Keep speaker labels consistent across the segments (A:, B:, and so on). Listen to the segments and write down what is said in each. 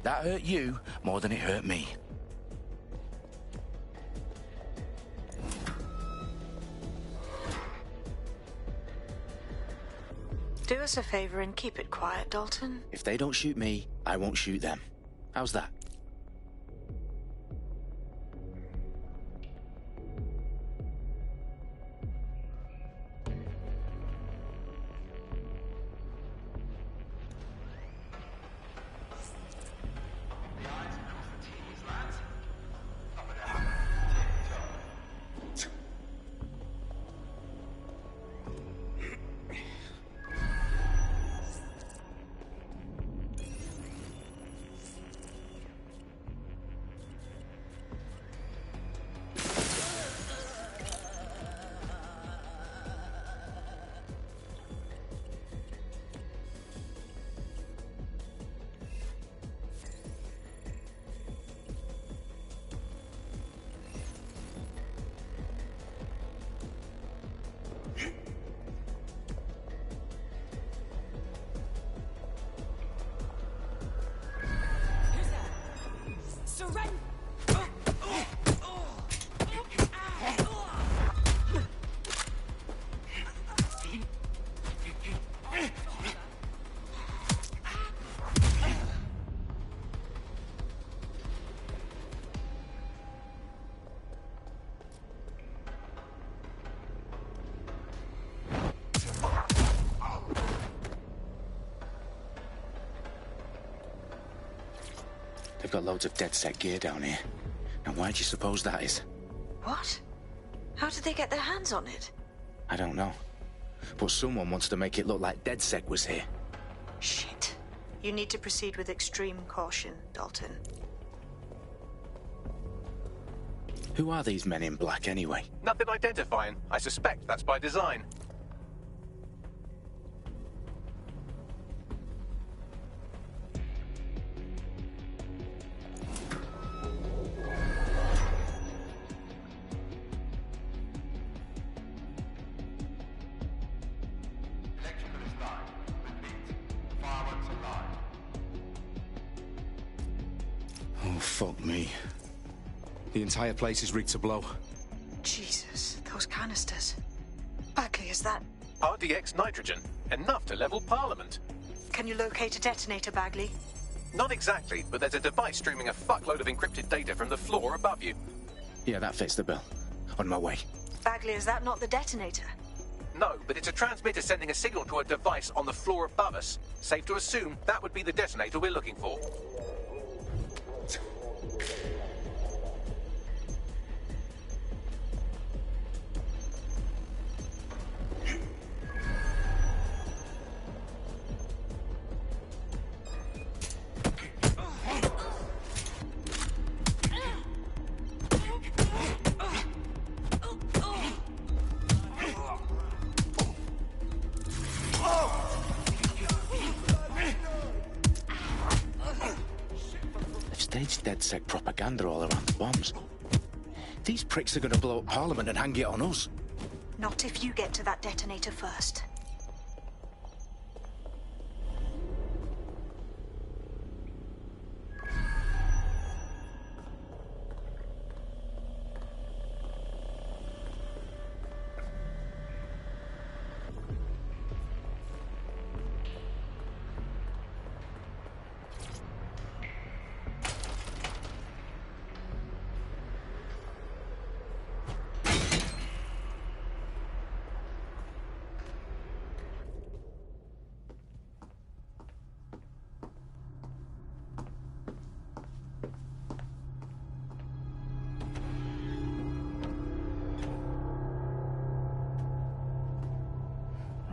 A: That hurt you more than it hurt me.
B: Do us a favor and keep it quiet, Dalton.
A: If they don't shoot me, I won't shoot them. How's that? They've got loads of DedSec gear down here. Now, why do you suppose that is?
B: What? How did they get their hands on it?
A: I don't know. But someone wants to make it look like DedSec was here.
B: Shit. You need to proceed with extreme caution, Dalton.
A: Who are these men in black, anyway?
C: Nothing identifying. I suspect that's by design.
A: Oh, fuck me.
D: The entire place is rigged to blow.
B: Jesus, those canisters. Bagley, is that...
C: RDX nitrogen. Enough to level Parliament.
B: Can you locate a detonator, Bagley?
C: Not exactly, but there's a device streaming a fuckload of encrypted data from the floor above you.
A: Yeah, that fits the bill. On my way.
B: Bagley, is that not the detonator?
C: No, but it's a transmitter sending a signal to a device on the floor above us. Safe to assume that would be the detonator we're looking for.
A: Staged DedSec propaganda all around the bombs. These pricks are going to blow up Parliament and hang it on us.
B: Not if you get to that detonator first.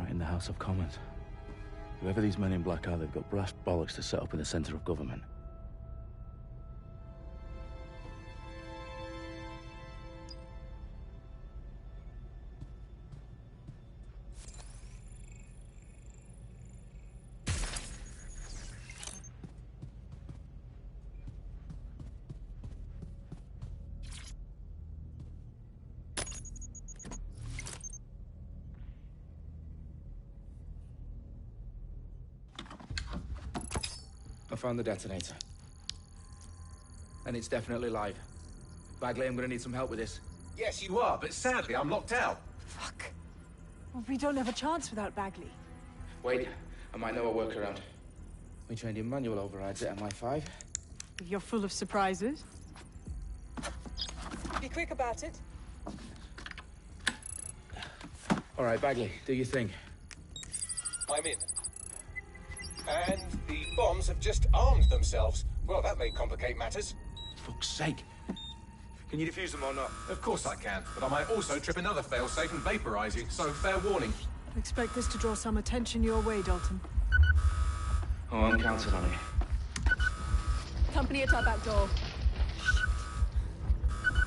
A: In the House of Commons. Whoever these men in black are, they've got brass bollocks to set up in the centre of government.
D: I found the detonator. And it's definitely live. Bagley, I'm gonna need some help with this.
C: Yes, you are, but sadly, I'm locked out.
E: Fuck. Well, we don't have a chance without Bagley.
D: Wait, I might know a workaround. We trained in manual overrides at MI5.
E: You're full of surprises. Be quick about it.
D: All right, Bagley, do your thing.
C: I'm in. And the bombs have just armed themselves. Well, that may complicate matters.
D: Fuck's sake. Can you defuse them or not?
C: Of course I can, but I might also trip another failsafe and vaporize you, so fair warning.
E: I expect this to draw some attention your way, Dalton.
D: Oh, I'm counting on it.
E: Company at our back door.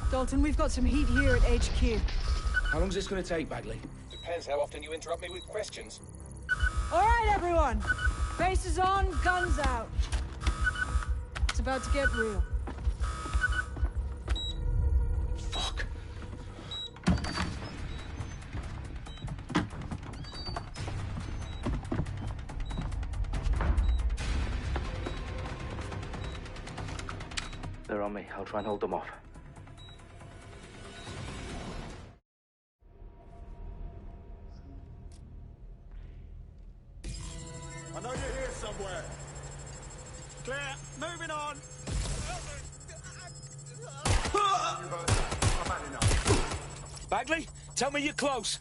E: Dalton, we've got some heat here at HQ.
D: How long's this gonna take, Bagley?
C: Depends how often you interrupt me with questions.
E: All right, everyone. Faces on, guns out. It's about to get real.
D: Fuck. They're on me. I'll try and hold them off.
F: I know you're here somewhere. Clear. Moving on.
D: Bagley, tell me you're close.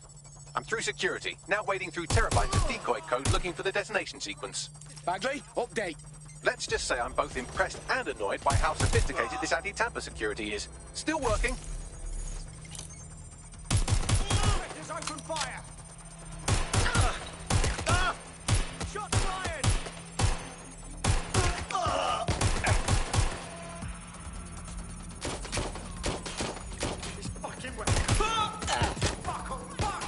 C: I'm through security, now wading through terabytes of decoy code looking for the detonation sequence.
D: Bagley, update.
C: Let's just say I'm both impressed and annoyed by how sophisticated this anti-tamper security is. Still working.
F: There's open fire. Shots fired. This fucking way. Fuck on, fuck.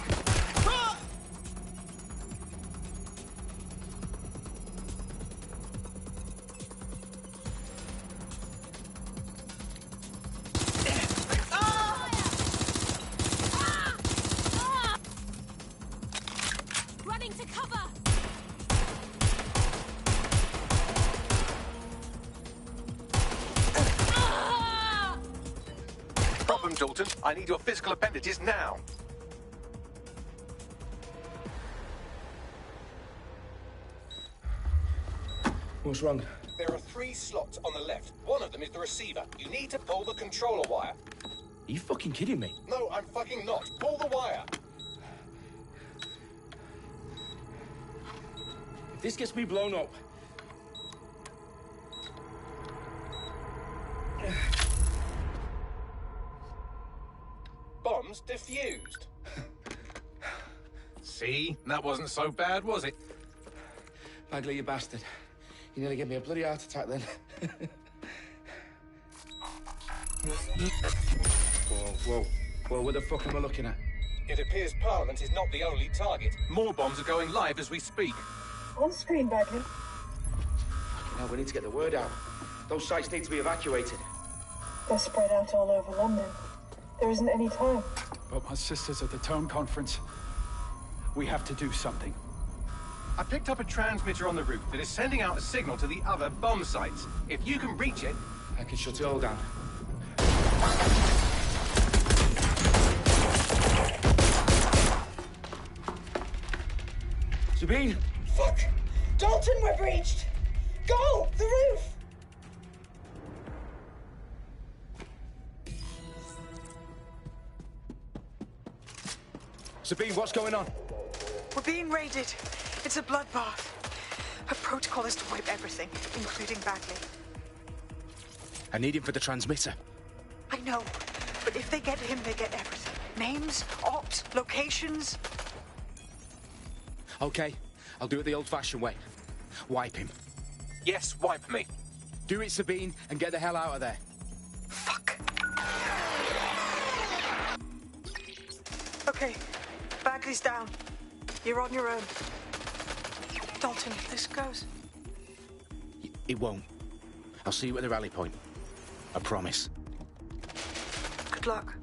G: Running to cover!
C: Problem, Dalton. I need your physical appendages now.
D: What's wrong?
C: There are 3 slots on the left. One of them is the receiver. You need to pull the controller wire.
D: Are you fucking kidding me?
C: No, I'm fucking not. Pull the wire.
D: If this gets me blown up...
C: Bombs defused. See? That wasn't so bad, was it?
D: Bagley, you bastard. You nearly gave me a bloody heart attack then. Whoa, what the fuck am I looking at?
C: It appears Parliament is not the only target. More bombs are going live as we speak.
E: On screen, Bagley.
D: Now we need to get the word out. Those sites need to be evacuated.
H: They're spread out all over London. There isn't any time.
I: But my sister's at the Tone Conference. We have to do something.
C: I picked up a transmitter on the roof that is sending out a signal to the other bomb sites. If you can reach it...
D: I can shut it all down. Sabine!
H: Fuck! Dalton, we're breached! Go! The roof!
D: Sabine, what's going on?
B: We're being raided. It's a bloodbath. Her protocol is to wipe everything, including Bagley.
A: I need him for the transmitter.
B: I know, but if they get him, they get everything. Names, ops, locations.
A: Okay, I'll do it the old-fashioned way. Wipe him.
C: Yes, wipe me.
A: Do it, Sabine, and get the hell out of there.
B: Fuck. Okay, Bagley's down. You're on your own. Dalton, if this goes...
A: It won't. I'll see you at the rally point. I promise.
B: Good luck.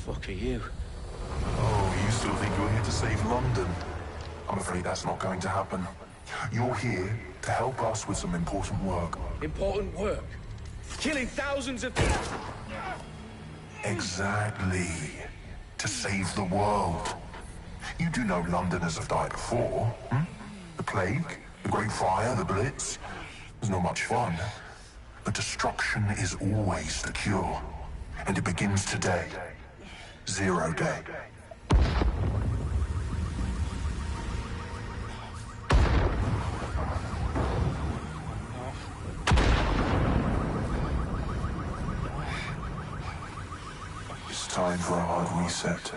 A: fuck are you?
J: Oh, you still think you're here to save London? I'm afraid that's not going to happen. You're here to help us with some important work.
D: Important work? Killing thousands of people?
J: Exactly. To save the world. You do know Londoners have died before, hmm? The Plague, the Great Fire, the Blitz. It's not much fun. But destruction is always the cure. And it begins today. Zero Day. It's time for a hard reset.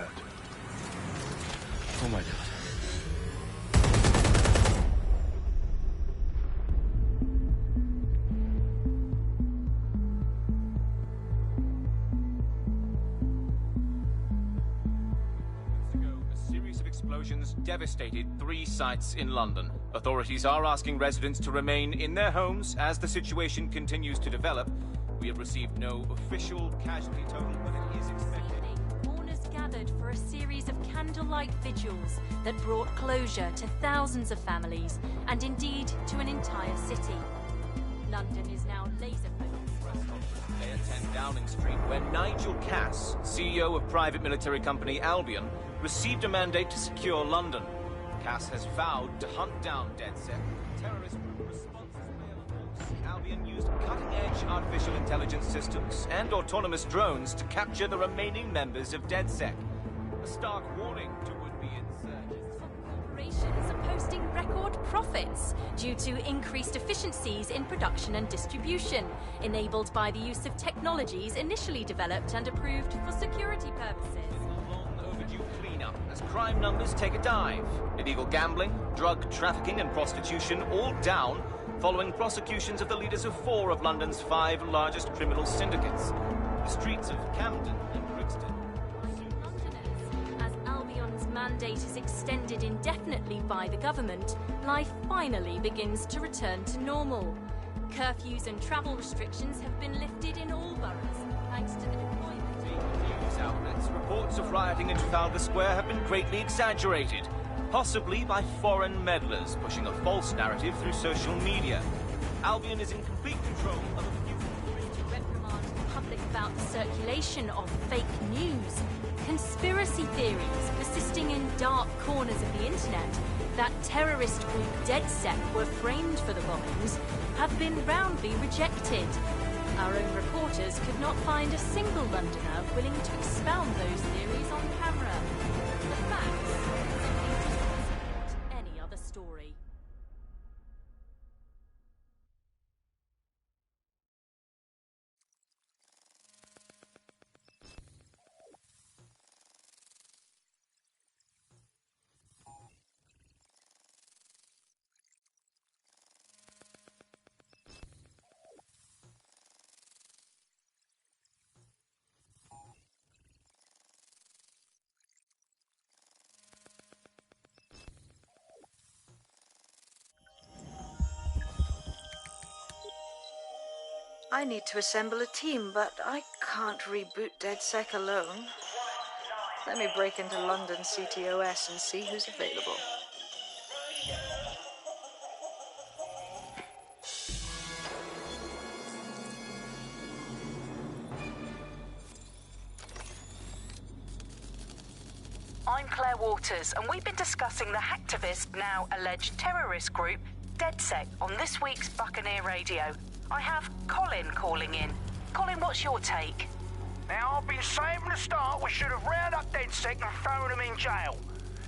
A: Oh my God.
K: Explosions devastated 3 sites in London. Authorities are asking residents to remain in their homes as the situation continues to develop. We have received no official casualty total, but it is expected.
G: Mourners gathered for a series of candlelight vigils that brought closure to thousands of families and indeed to an entire city. London is now laser-focused.
K: Today at 10 Downing Street, where Nigel Cass, CEO of private military company Albion, received a mandate to secure London. Cass has vowed to hunt down DedSec. Terrorist responses may have Albion used cutting-edge artificial intelligence systems and autonomous drones to capture the remaining members of DedSec. A stark warning to would-be insurgents.
G: Corporations are posting record profits due to increased efficiencies in production and distribution, enabled by the use of technologies initially developed and approved for security purposes.
K: Cleanup as crime numbers take a dive. Illegal gambling, drug trafficking and prostitution all down following prosecutions of the leaders of 4 of London's 5 largest criminal syndicates. The streets of Camden and Brixton.
G: Londoners, as Albion's mandate is extended indefinitely by the government, life finally begins to return to normal. Curfews and travel restrictions have been lifted in all boroughs, thanks to the deployment.
K: News outlets, reports of rioting in Trafalgar Square have been greatly exaggerated, possibly by foreign meddlers pushing a false narrative through social media. Albion is in complete control of a few...
G: To reprimand the public about the circulation of fake news, conspiracy theories persisting in dark corners of the internet that terrorist group DedSec were framed for the bombings have been roundly rejected. Our own reporters could not find a single Londoner willing to expound those theories on camera. The facts support any other story.
B: I need to assemble a team, but I can't reboot DedSec alone. Let me break into London CTOS and see who's available.
L: I'm Claire Waters, and we've been discussing the hacktivist, now alleged terrorist group, DedSec, on this week's Buccaneer Radio. I have Colin calling in. Colin, what's your take?
M: Now, I've been saying from the start we should have rounded up DedSec and thrown them in jail.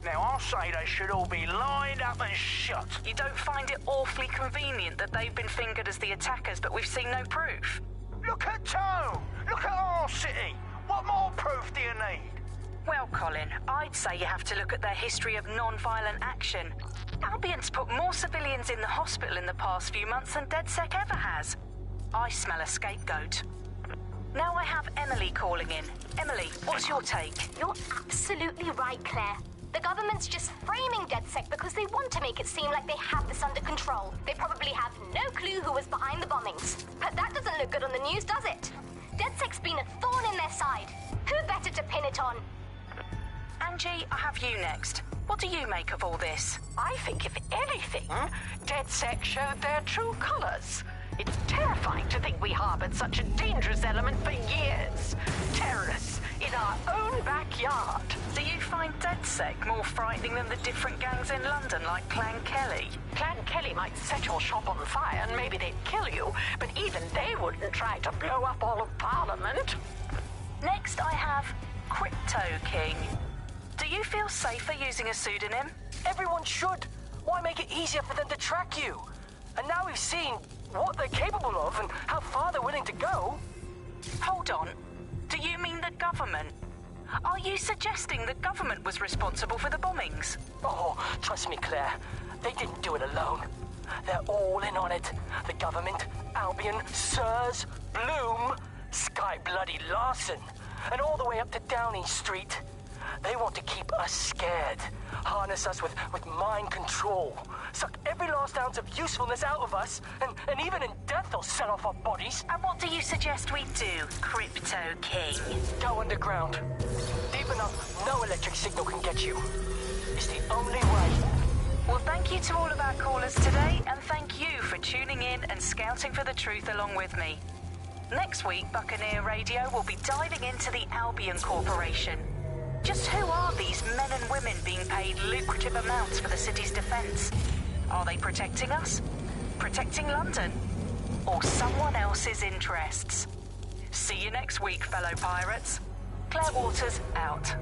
M: Now, I'll say they should all be lined up and shot.
L: You don't find it awfully convenient that they've been fingered as the attackers, but we've seen no proof?
M: Look at Tone! Look at our city! What more proof do you need?
L: Well, Colin, I'd say you have to look at their history of non-violent action. Albion's put more civilians in the hospital in the past few months than DedSec ever has. I smell a scapegoat. Now I have Emily calling in. Emily, what's your take?
N: You're absolutely right, Claire. The government's just framing DedSec because they want to make it seem like they have this under control. They probably have no clue who was behind the bombings. But that doesn't look good on the news, does it? DedSec's been a thorn in their side. Who better to pin it on
L: Angie, I have you next. What do you make of all this?
O: I think, if anything, DedSec showed their true colors. It's terrifying to think we harbored such a dangerous element for years. Terrorists in our own backyard.
L: Do you find DedSec more frightening than the different gangs in London, like Clan Kelly?
O: Clan Kelly might set your shop on fire and maybe they'd kill you, but even they wouldn't try to blow up all of Parliament.
L: Next, I have Crypto King. Do you feel safer using a pseudonym?
P: Everyone should. Why make it easier for them to track you? And now we've seen what they're capable of and how far they're willing to go.
L: Hold on. Do you mean the government? Are you suggesting the government was responsible for the bombings?
P: Oh, trust me, Claire. They didn't do it alone. They're all in on it. The government, Albion, Sirs, Bloom, Sky Bloody Larson, and all the way up to Downing Street. They want to keep us scared, harness us with mind control, suck every last ounce of usefulness out of us, and even in death they'll sell off our bodies.
L: And what do you suggest we do, Crypto King?
P: Go underground. Deep enough, no electric signal can get you. It's the only way.
L: Well, thank you to all of our callers today, and thank you for tuning in and scouting for the truth along with me. Next week, Buccaneer Radio will be diving into the Albion Corporation. Just who are these men and women being paid lucrative amounts for the city's defense? Are they protecting us? Protecting London? Or someone else's interests? See you next week, fellow pirates. Claire Waters, out.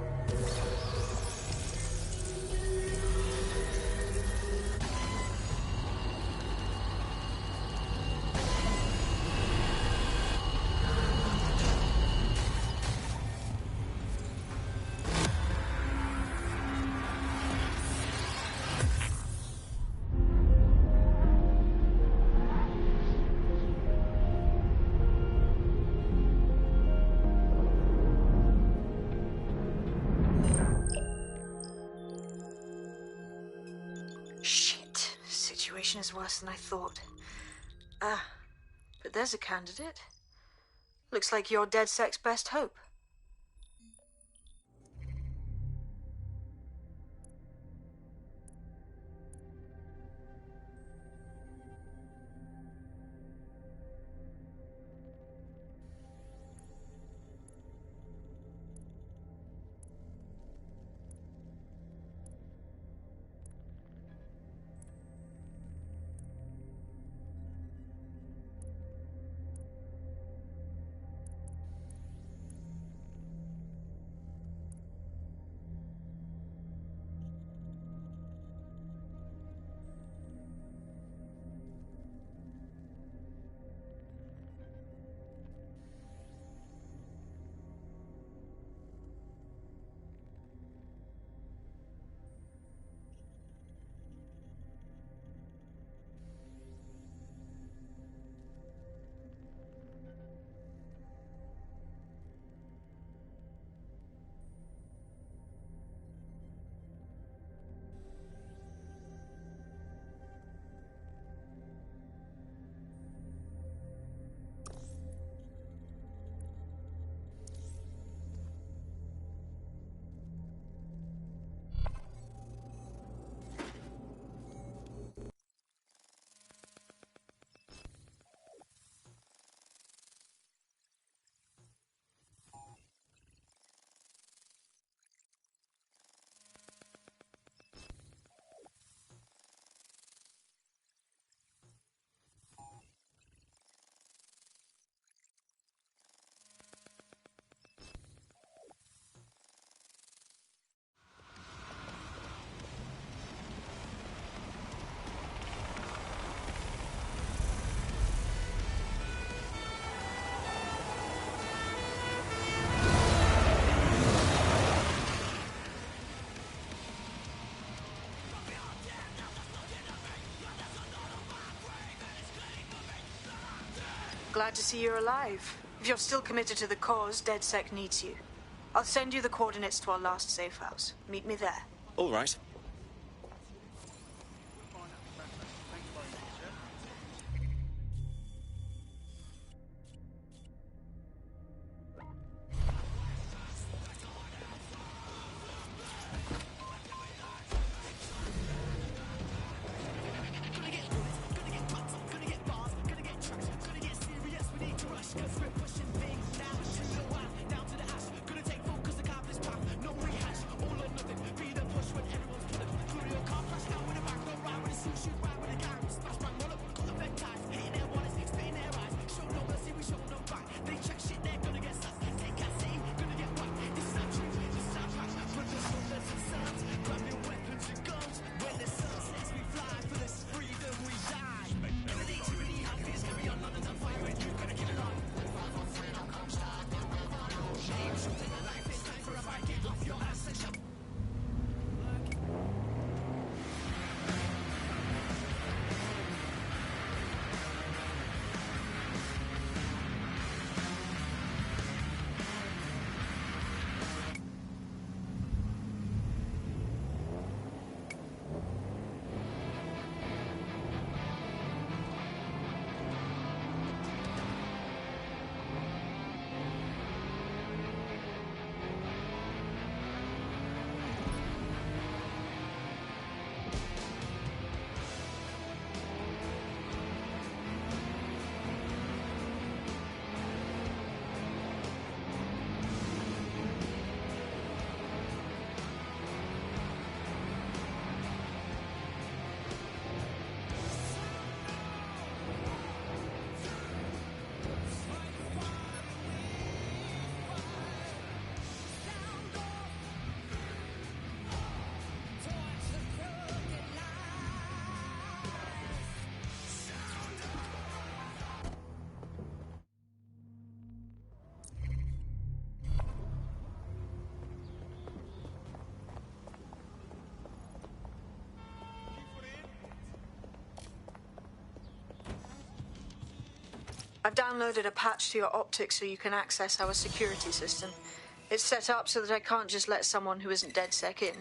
B: Is worse than I thought. But there's a candidate. Looks like you're DedSec's best hope. Glad to see you're alive. If you're still committed to the cause, DedSec needs you. I'll send you the coordinates to our last safe house. Meet me there.
A: All right.
B: I've downloaded a patch to your optics so you can access our security system. It's set up so that I can't just let someone who isn't DedSec in.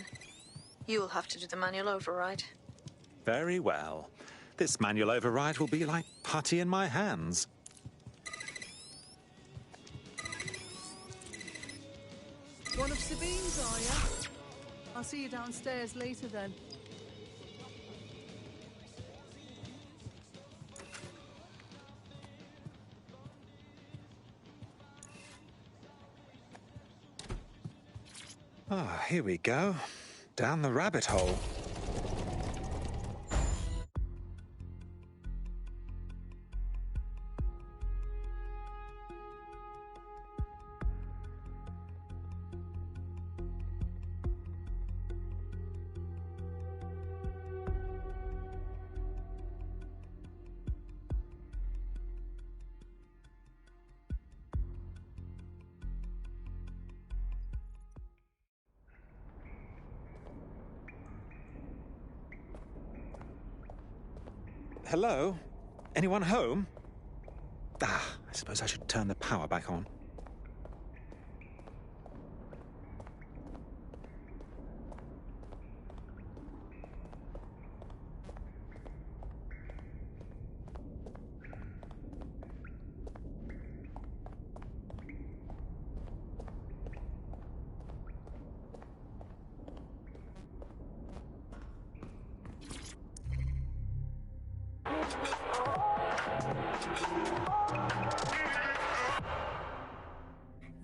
B: You'll have to do the manual override.
Q: Very well. This manual override will be like putty in my hands.
E: One of Sabine's, are you? I'll see you downstairs later then.
Q: Ah, here we go. Down the rabbit hole. Hello? Anyone home? I suppose I should turn the power back on.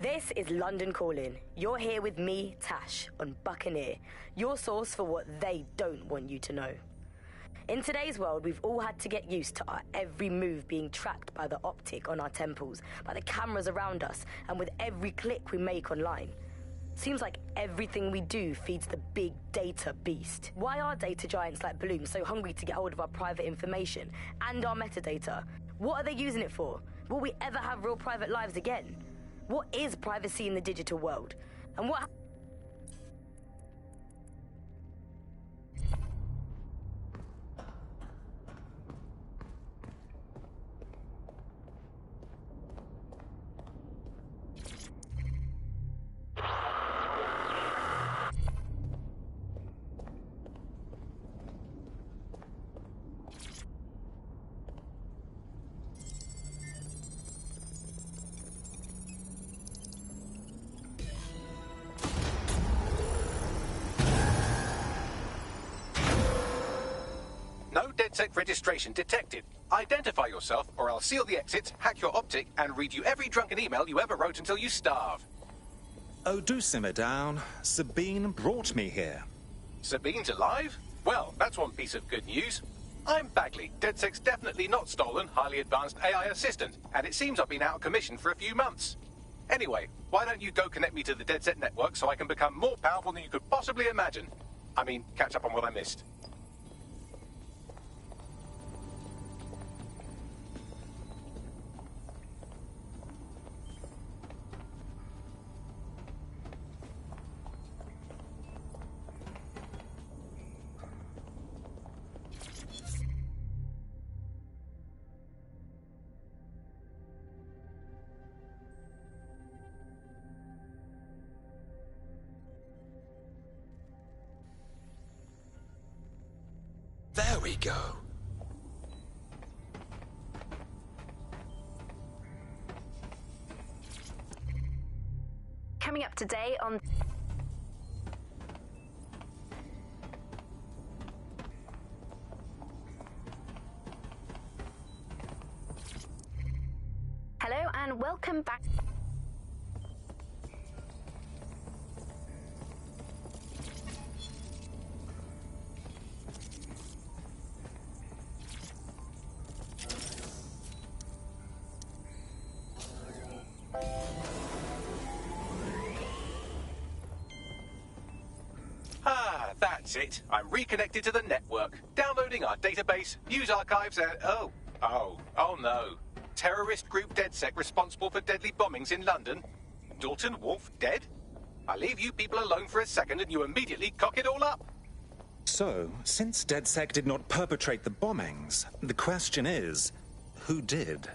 R: This is London Calling. You're here with me, Tash, on Buccaneer, your source for what they don't want you to know. In today's world, we've all had to get used to our every move being tracked by the optic on our temples, by the cameras around us, and with every click we make online. Seems like everything we do feeds the big data beast. Why are data giants like Bloom so hungry to get hold of our private information and our metadata? What are they using it for? Will we ever have real private lives again? What is privacy in the digital world? And what...
C: DedSec registration detected. Identify yourself, or I'll seal the exits, hack your optic, and read you every drunken email you ever wrote until you starve.
Q: Oh, do simmer down. Sabine brought me here.
C: Sabine's alive? Well, that's one piece of good news. I'm Bagley, DedSec's definitely not stolen, highly advanced AI assistant, and it seems I've been out of commission for a few months. Anyway, why don't you go connect me to the DedSec network so I can become more powerful than you could possibly imagine? I mean, catch up on what I missed.
Q: There we go.
L: Coming up today on... Hello and welcome back.
C: That's it. I'm reconnected to the network, downloading our database, news archives, and... Oh no. Terrorist group DedSec responsible for deadly bombings in London? Dalton Wolf dead? I leave you people alone for a second and you immediately cock it all up.
Q: So, since DedSec did not perpetrate the bombings, the question is, who did?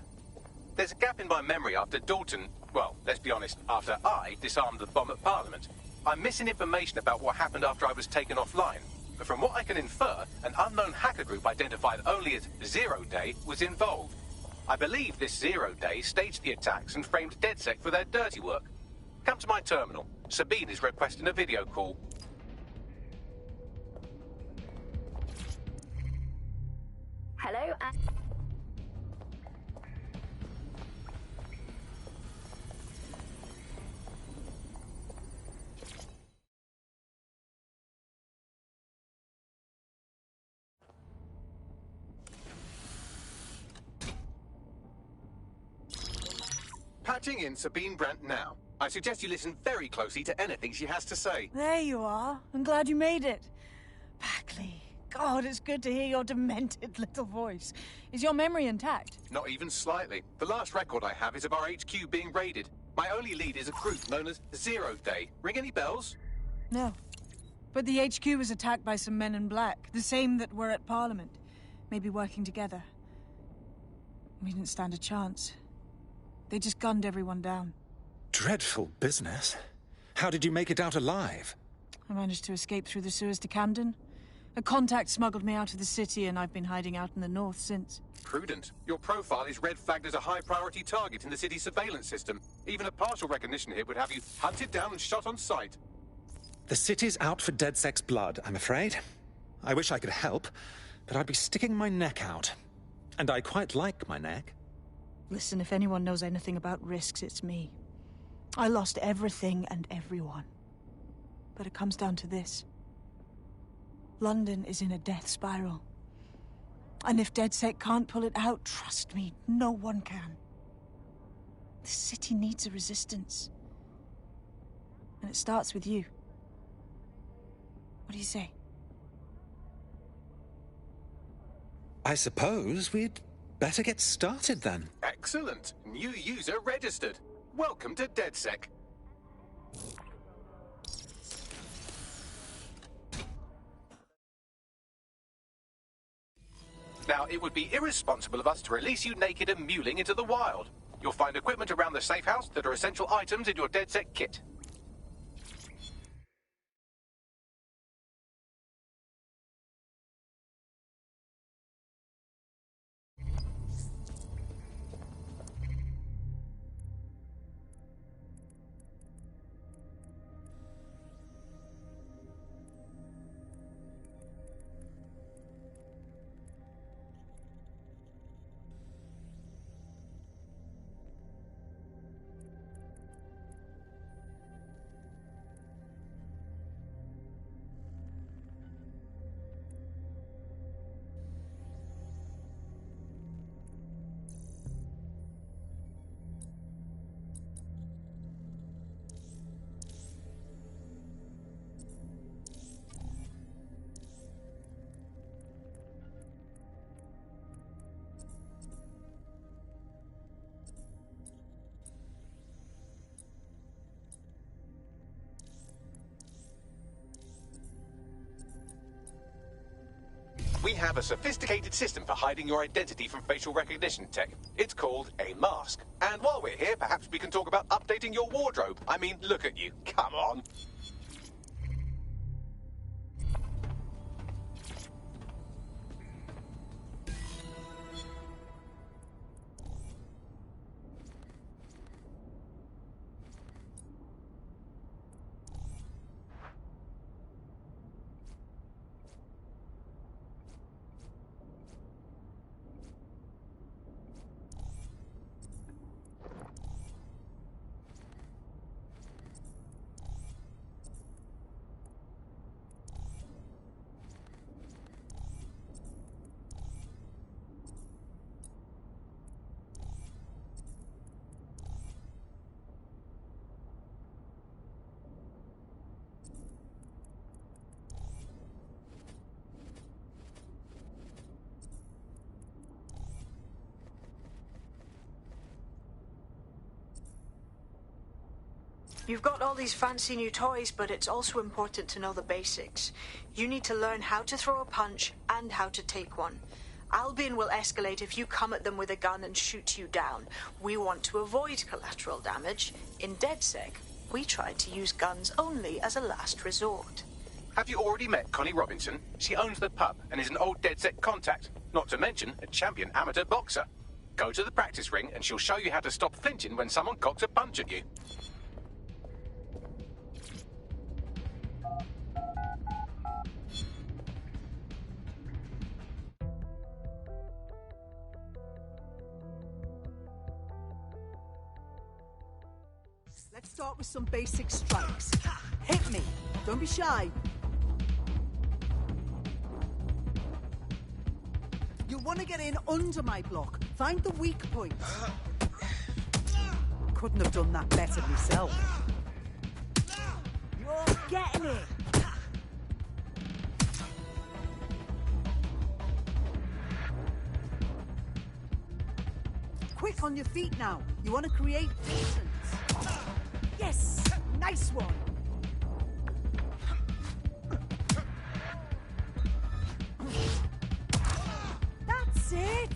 C: There's a gap in my memory after Dalton, well, let's be honest, after I disarmed the bomb at Parliament. I'm missing information about what happened after I was taken offline. But from what I can infer, an unknown hacker group identified only as Zero Day was involved. I believe this Zero Day staged the attacks and framed DedSec for their dirty work. Come to my terminal. Sabine is requesting a video call.
N: Hello,
C: Patching in Sabine Brandt now. I suggest you listen very closely to anything she has to say.
E: There you are. I'm glad you made it. Bagley. God, it's good to hear your demented little voice. Is your memory intact?
C: Not even slightly. The last record I have is of our HQ being raided. My only lead is a group known as Zero Day. Ring any bells?
E: No. But the HQ was attacked by some men in black, the same that were at Parliament. Maybe working together. We didn't stand a chance. They just gunned everyone down.
Q: Dreadful business. How did you make it out alive?
E: I managed to escape through the sewers to Camden. A contact smuggled me out of the city, and I've been hiding out in the north since.
C: Prudent. Your profile is red flagged as a high-priority target in the city's surveillance system. Even a partial recognition hit would have you hunted down and shot on sight.
Q: The city's out for DedSec's blood, I'm afraid. I wish I could help, but I'd be sticking my neck out. And I quite like my neck.
E: Listen, if anyone knows anything about risks, it's me. I lost everything and everyone. But it comes down to this. London is in a death spiral. And if DedSec can't pull it out, trust me, no one can. The city needs a resistance. And it starts with you. What do you say?
Q: I suppose we'd better get started then.
C: Excellent. New user registered. Welcome to DedSec. Now, it would be irresponsible of us to release you naked and mewling into the wild. You'll find equipment around the safe house that are essential items in your DedSec kit. We have a sophisticated system for hiding your identity from facial recognition tech. It's called a mask. And while we're here, perhaps we can talk about updating your wardrobe. I mean, look at you. Come on.
B: You've got all these fancy new toys, but it's also important to know the basics. You need to learn how to throw a punch and how to take one. Albion will escalate if you come at them with a gun and shoot you down. We want to avoid collateral damage. In DedSec, we try to use guns only as a last resort.
C: Have you already met Connie Robinson? She owns the pub and is an old DedSec contact, not to mention a champion amateur boxer. Go to the practice ring and she'll show you how to stop flinching when someone cocks a punch at you.
H: Let's start with some basic strikes. Hit me. Don't be shy. You'll want to get in under my block. Find the weak points. Couldn't have done that better myself. You're getting it. Quick on your feet now. You want to create distance. Yes! Nice one! That's it!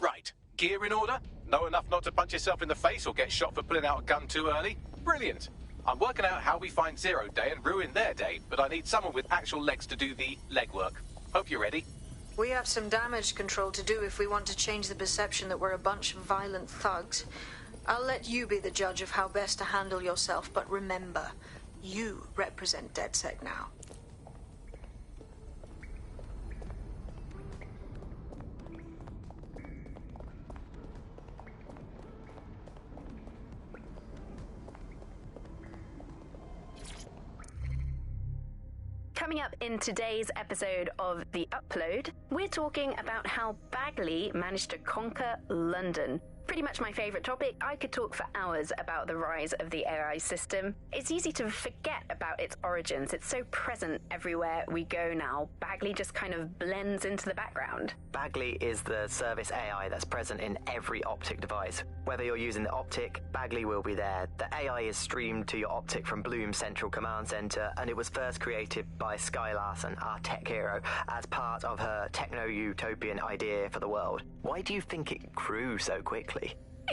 C: Right, gear in order? Know enough not to punch yourself in the face or get shot for pulling out a gun too early? Brilliant. I'm working out how we find Zero Day and ruin their day, but I need someone with actual legs to do the legwork. Hope you're ready.
B: We have some damage control to do if we want to change the perception that we're a bunch of violent thugs. I'll let you be the judge of how best to handle yourself, but remember, you represent DedSec now.
S: Coming up in today's episode of The Upload, we're talking about how Bagley managed to conquer London. Pretty much my favourite topic. I could talk for hours about the rise of the AI system. It's easy to forget about its origins. It's so present everywhere we go now. Bagley just kind of blends into the background.
T: Bagley is the service AI that's present in every Optic device. Whether you're using the Optic, Bagley will be there. The AI is streamed to your Optic from Bloom's Central Command Center, and it was first created by Skye Larson, our tech hero, as part of her techno-utopian idea for the world. Why do you think it grew so quickly?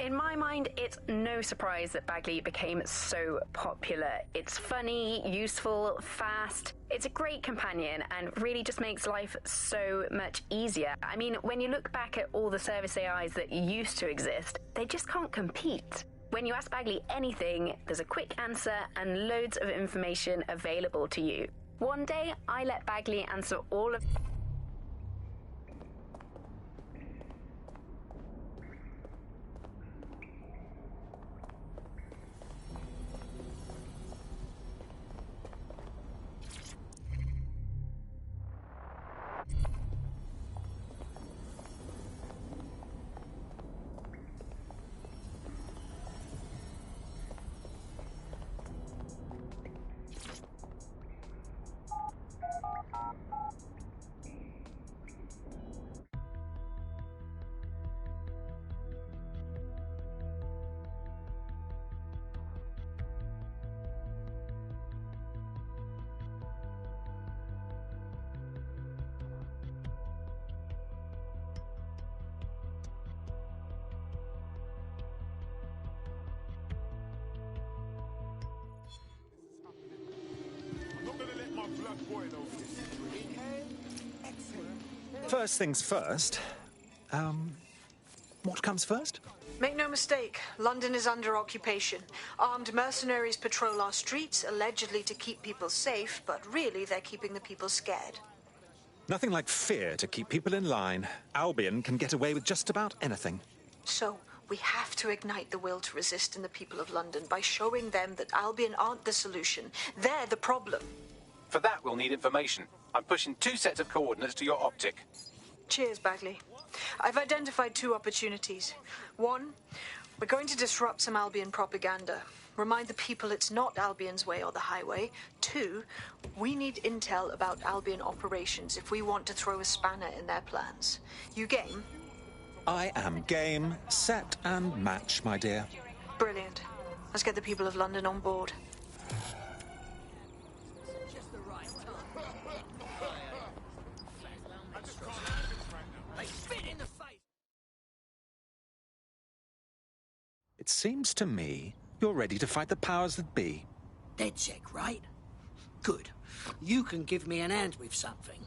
S: In my mind, it's no surprise that Bagley became so popular. It's funny, useful, fast. It's a great companion and really just makes life so much easier. I mean, when you look back at all the service AIs that used to exist, they just can't compete. When you ask Bagley anything, there's a quick answer and loads of information available to you. One day, I let Bagley answer all of...
Q: First things first. What comes first?
B: Make no mistake, London is under occupation. Armed mercenaries patrol our streets, allegedly to keep people safe, but really they're keeping the people scared.
Q: Nothing like fear to keep people in line. Albion can get away with just about anything.
B: So, we have to ignite the will to resist in the people of London by showing them that Albion aren't the solution. They're the problem.
C: For that, we'll need information. I'm pushing 2 sets of coordinates to your optic.
B: Cheers, Bagley. I've identified 2 opportunities. 1, we're going to disrupt some Albion propaganda. Remind the people it's not Albion's way or the highway. 2, we need intel about Albion operations if we want to throw a spanner in their plans. You game?
Q: I am game, set, and match, my dear.
B: Brilliant. Let's get the people of London on board.
Q: It seems to me you're ready to fight the powers that be.
U: DedSec, right? Good. You can give me an hand with something.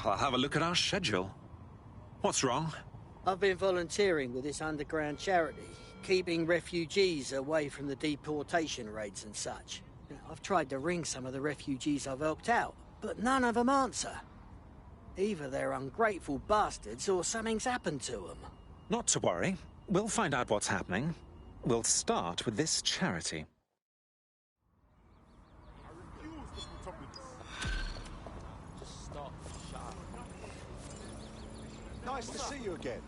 Q: I'll have a look at our schedule. What's wrong?
U: I've been volunteering with this underground charity, keeping refugees away from the deportation raids and such. I've tried to ring some of the refugees I've helped out, but none of them answer. Either they're ungrateful bastards or something's happened to them.
Q: Not to worry. We'll find out what's happening. We'll start with this charity.
F: Nice to see you again.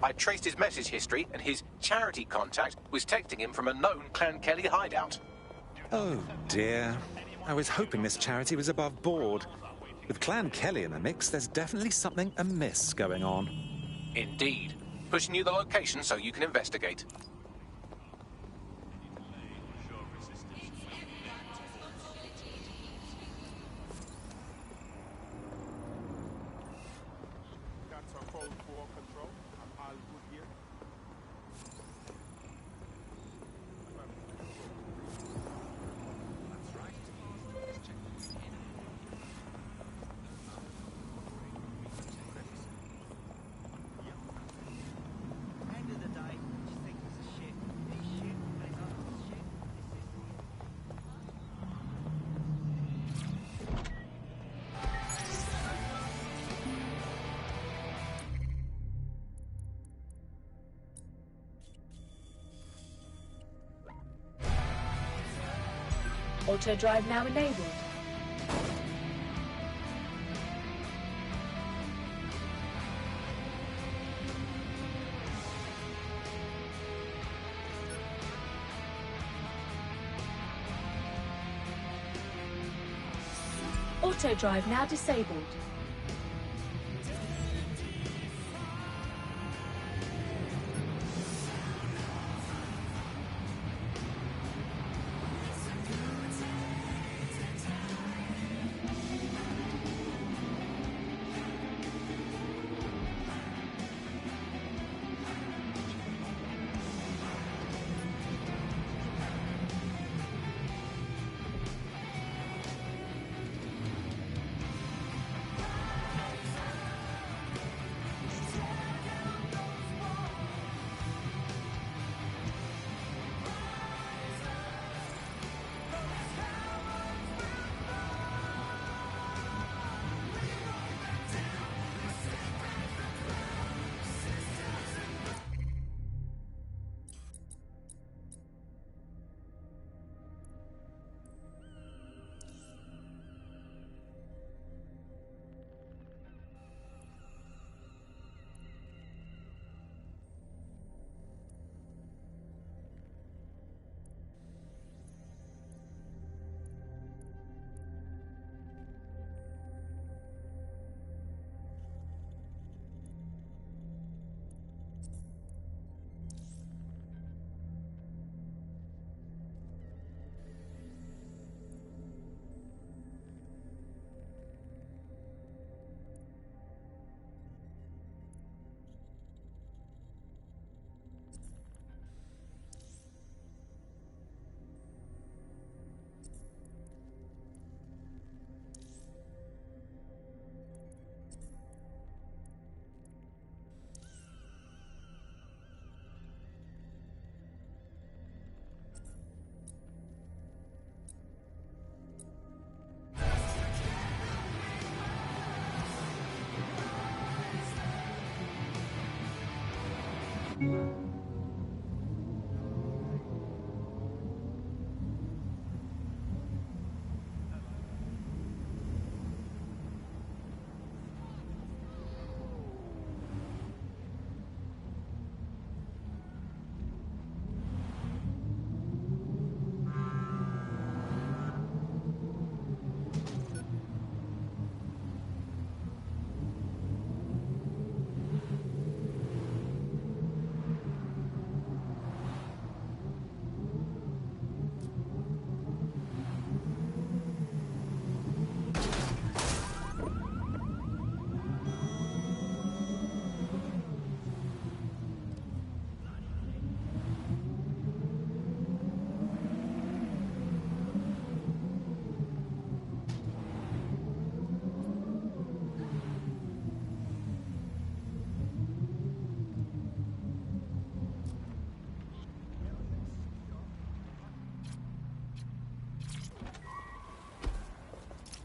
C: I traced his message history, and his charity contact was texting him from a known Clan Kelly hideout.
Q: Oh, dear. I was hoping this charity was above board. With Clan Kelly in the mix, there's definitely something amiss going on.
C: Indeed. Pushing you the location so you can investigate.
V: Auto drive now enabled. Auto drive now disabled.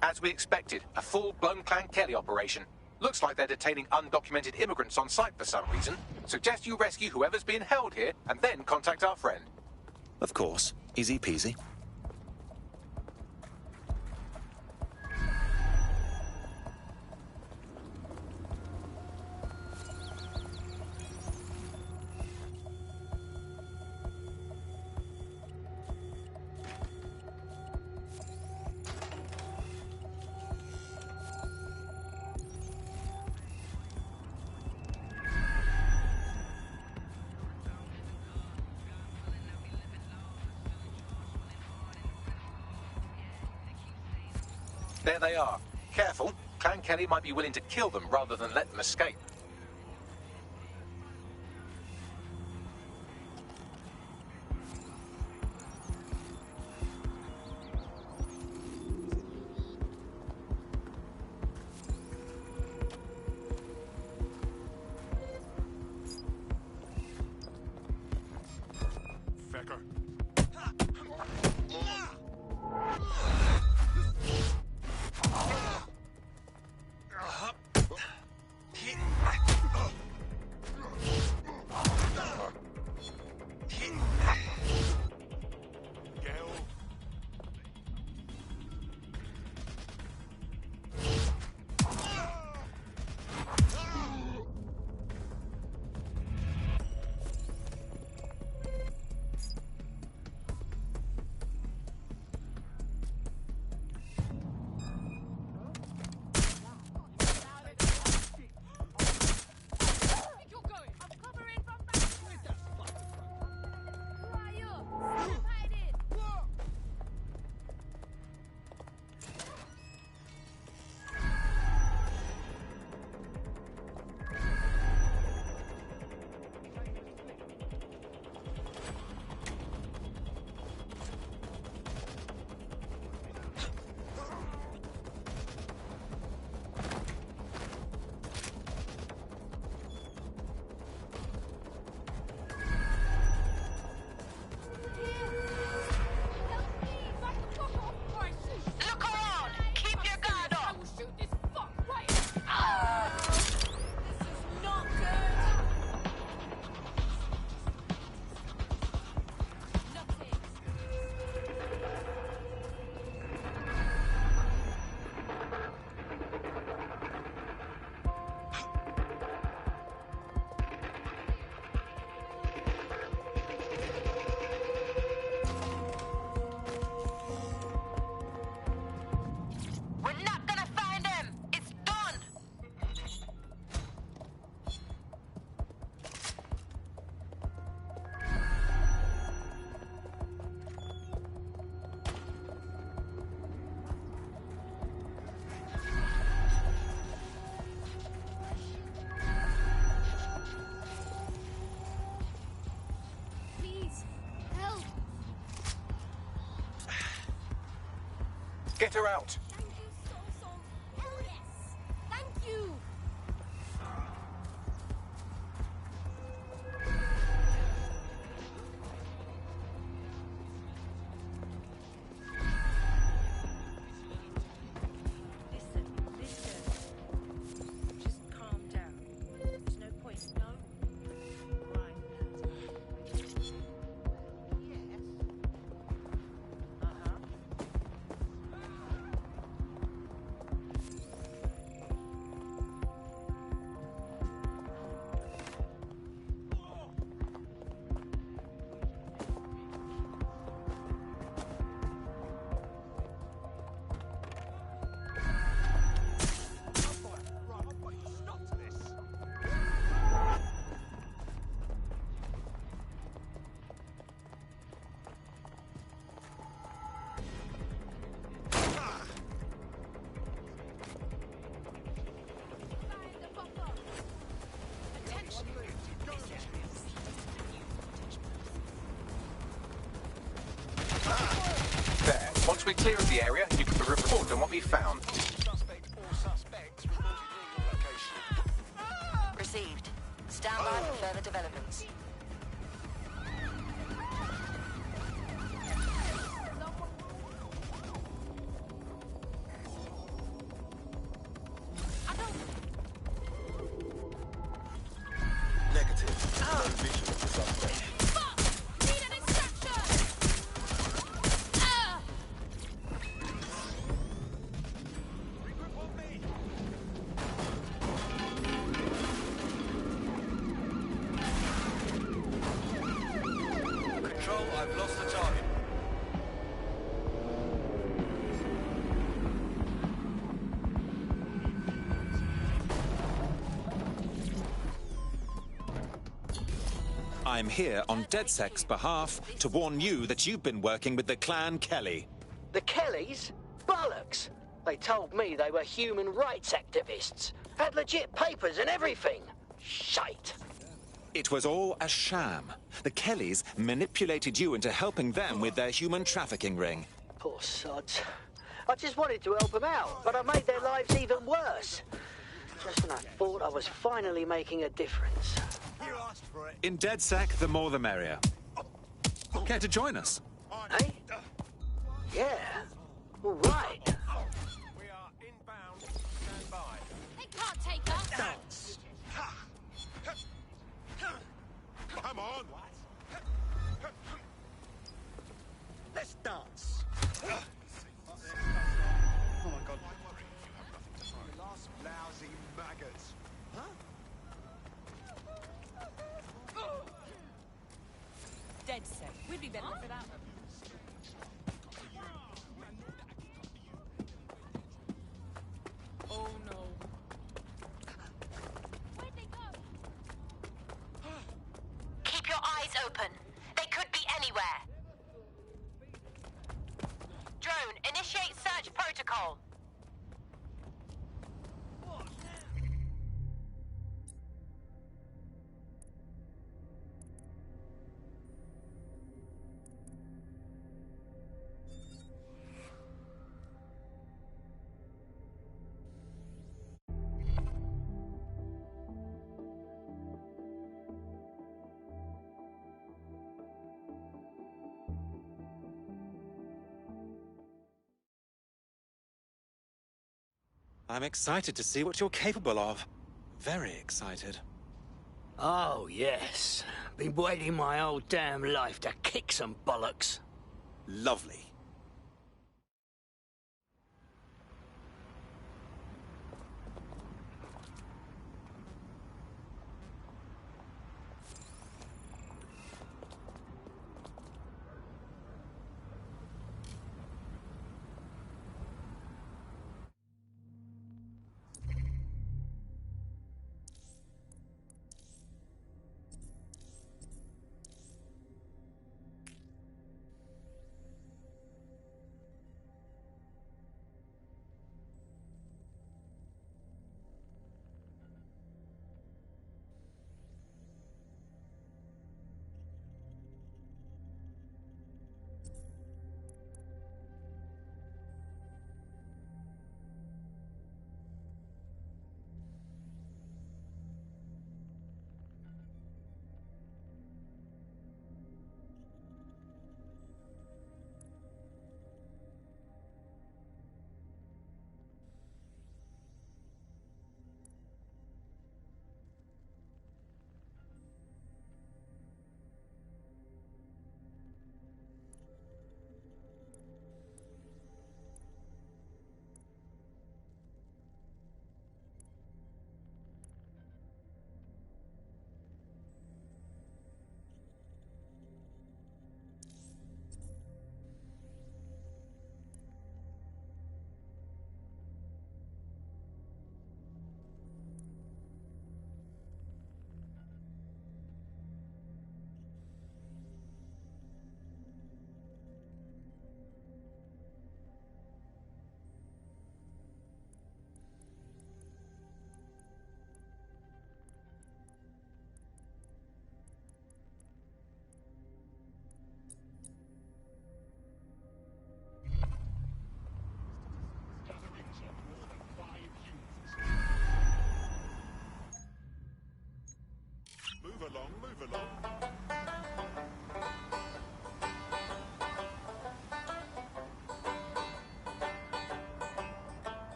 C: As we expected, a full-blown Clan Kelly operation. Looks like they're detaining undocumented immigrants on site for some reason. Suggest you rescue whoever's being held here, and then contact our friend.
Q: Of course. Easy peasy.
C: There they are. Careful, Clan Kelly might be willing to kill them rather than let them escape.
F: Fecker.
C: Get her out.
N: Thank you!
D: Listen. Just calm down. There's no point, no? Right.
C: we're clear of the area, you can report on what we found.
I: Received. Stand by for further developments.
F: Negative. No vision of the suspect.
K: Control, I've lost the target.
Q: I'm here on DedSec's behalf to warn you that you've been working with the Clan Kelly.
U: The Kellys? Bollocks! They told me they were human rights activists. Had legit papers and everything. Shite.
Q: It was all a sham. The Kellys manipulated you into helping them with their human trafficking ring.
U: Poor sods. I just wanted to help them out, but I made their lives even worse. Just when I thought I was finally making a difference.
Q: In DedSec, the more the merrier. Care to join us?
U: Hey? Yeah. All right.
F: We are inbound. Stand by.
G: They can't take us.
F: Dance. Come on. Let's dance. Oh my god. You last lousy maggots. Huh?
H: Dead set. We'd be better off without them. Oh no.
G: Where'd they go?
N: Keep your eyes open. They could be anywhere. Drone, initiate search protocol.
Q: I'm excited to see what you're capable of. Very excited.
U: Oh, yes. Been waiting my whole damn life to kick some bollocks.
Q: Lovely.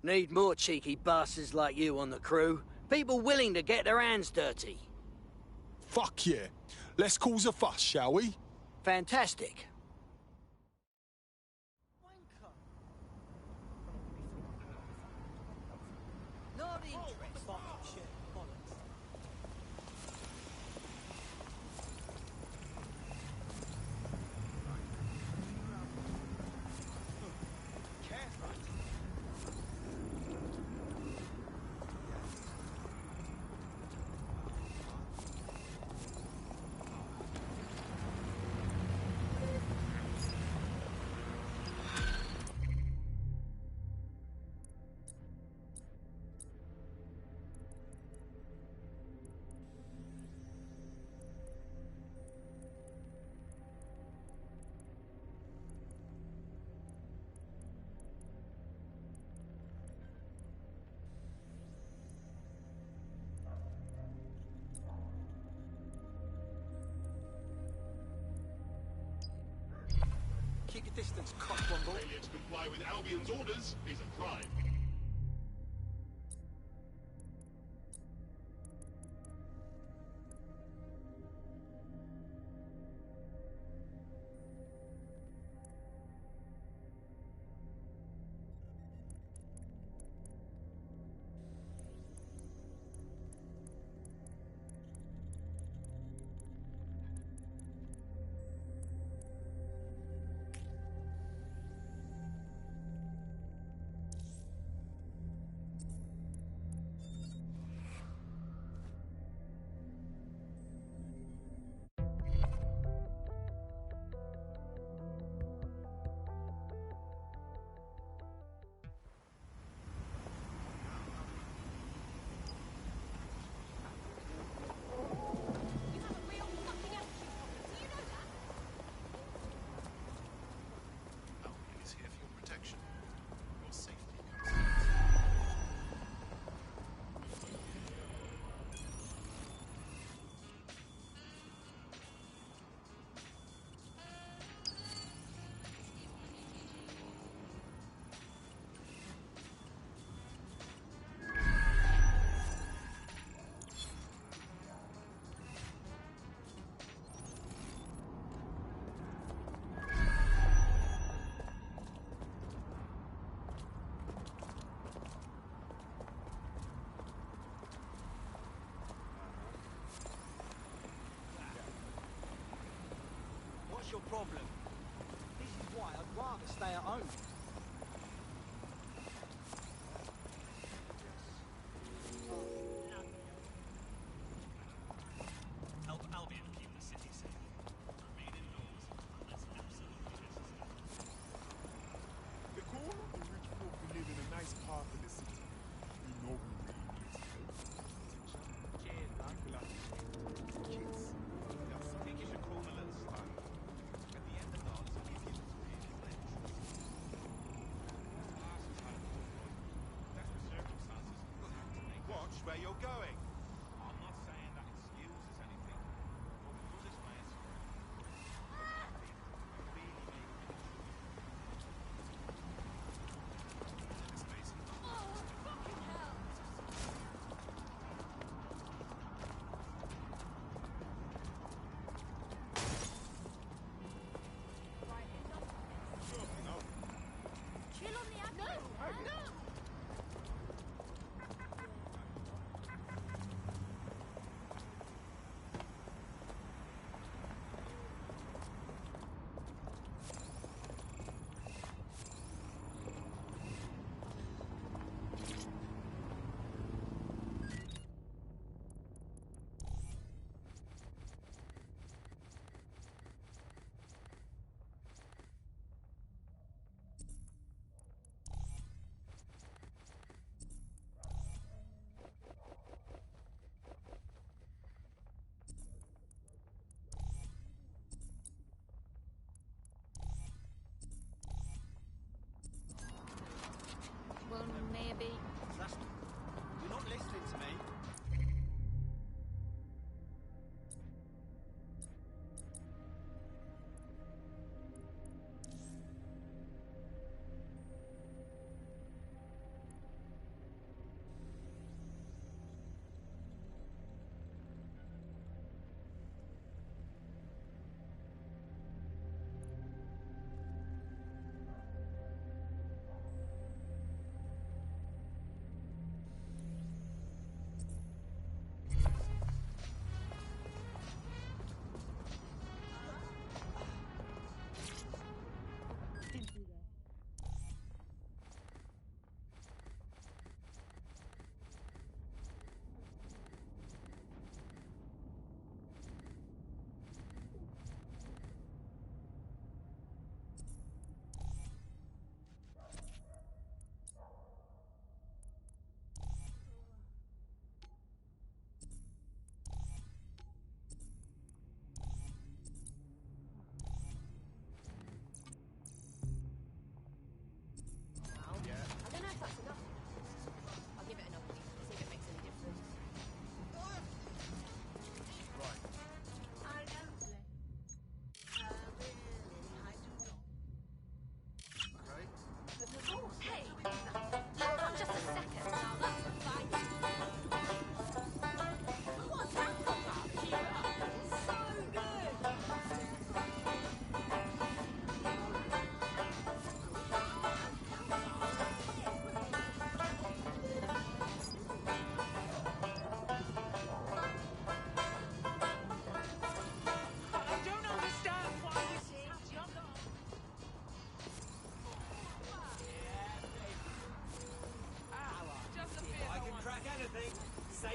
U: Need more cheeky bastards like you on the crew. People willing to get their hands dirty.
F: Fuck yeah. Let's cause a fuss, shall we?
U: Fantastic. Not interested.
F: Keep your distance, cockbundle.
J: Failure to comply with Albion's orders is a crime.
M: What's your problem? This is why I'd rather stay at home.
W: Help Albion keep the city safe. Remain indoors unless absolutely necessary.
F: The core of the rich folk who live in a nice part of the city. You know we really need help. Protection, care, and philanthropy. Kids. Yes, take it to Kromelan's time. At the end of the odds, if you really that's the circumstances you'll have to make. Watch where you're going. I'm not saying that excuses anything. But because it's my
G: Chill on the apple. No!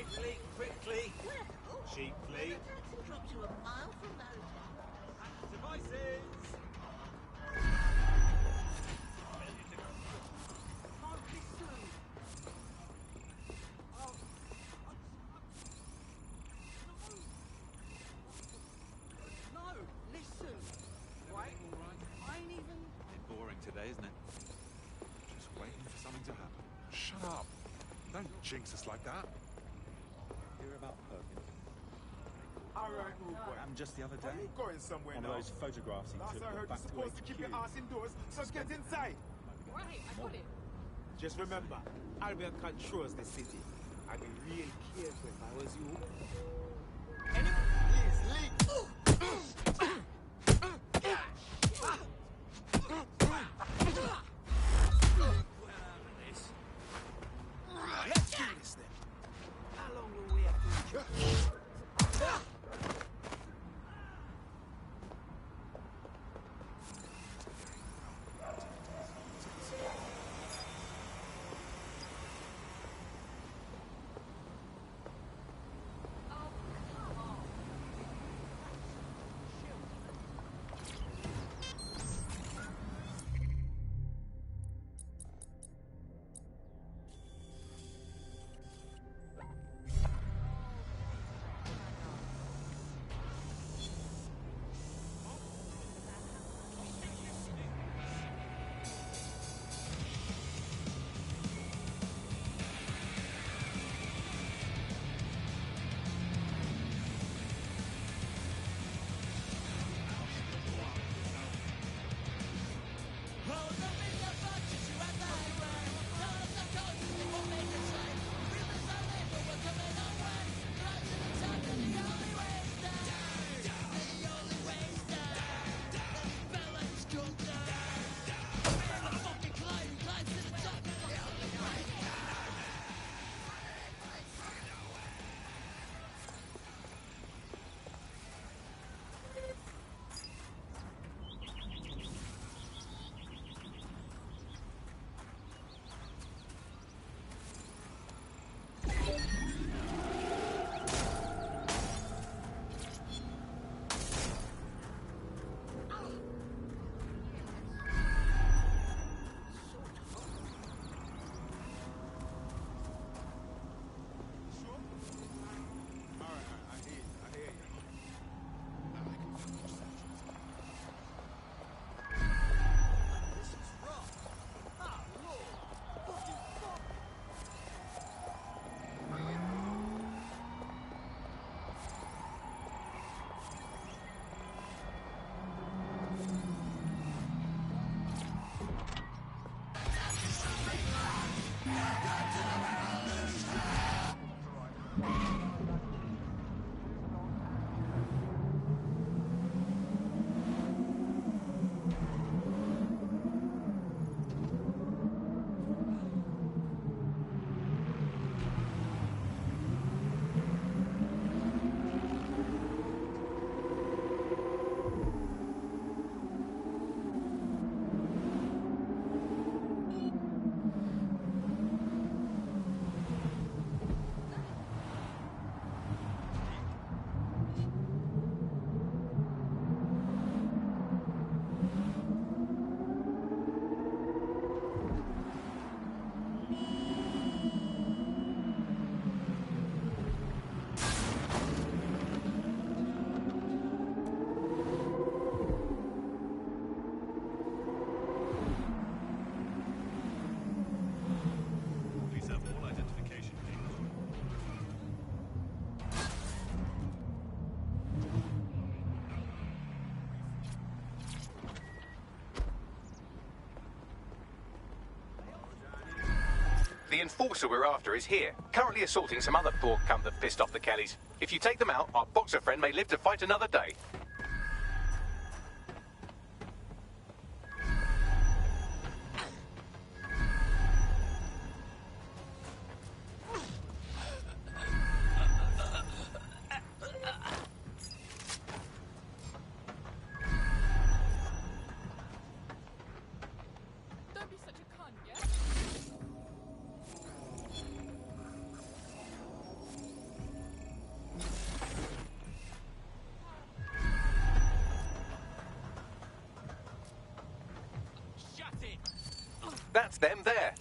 M: Safely, quickly. Cheaply.
A: Drop you a mile from those.
M: Devices. No, listen. Right? I ain't even...
F: Bit boring today, isn't it? Just waiting for something to happen. Shut up. Don't jinx us like that.
Q: Hear about Perkins?
F: All right, rude boy.
Q: Happened just the other day.
F: Are you going somewhere
Q: One
F: now?
Q: of those photographs he
F: Last
Q: took
F: I heard,
Q: back
F: you're
Q: to
F: supposed to keep your
Q: HQ.
F: ass indoors, so get inside.
M: Right, I got it.
F: Just remember, Albion controls the city. I'd be real careful if I was you. Please, leave.
M: Let's do this then. How long will we have to...
C: The enforcer we're after is here, currently assaulting some other poor cunt that pissed off the Kellys. If you take them out, our boxer friend may live to fight another day.
O: Don't be such a cunt, yeah?
C: That's them there.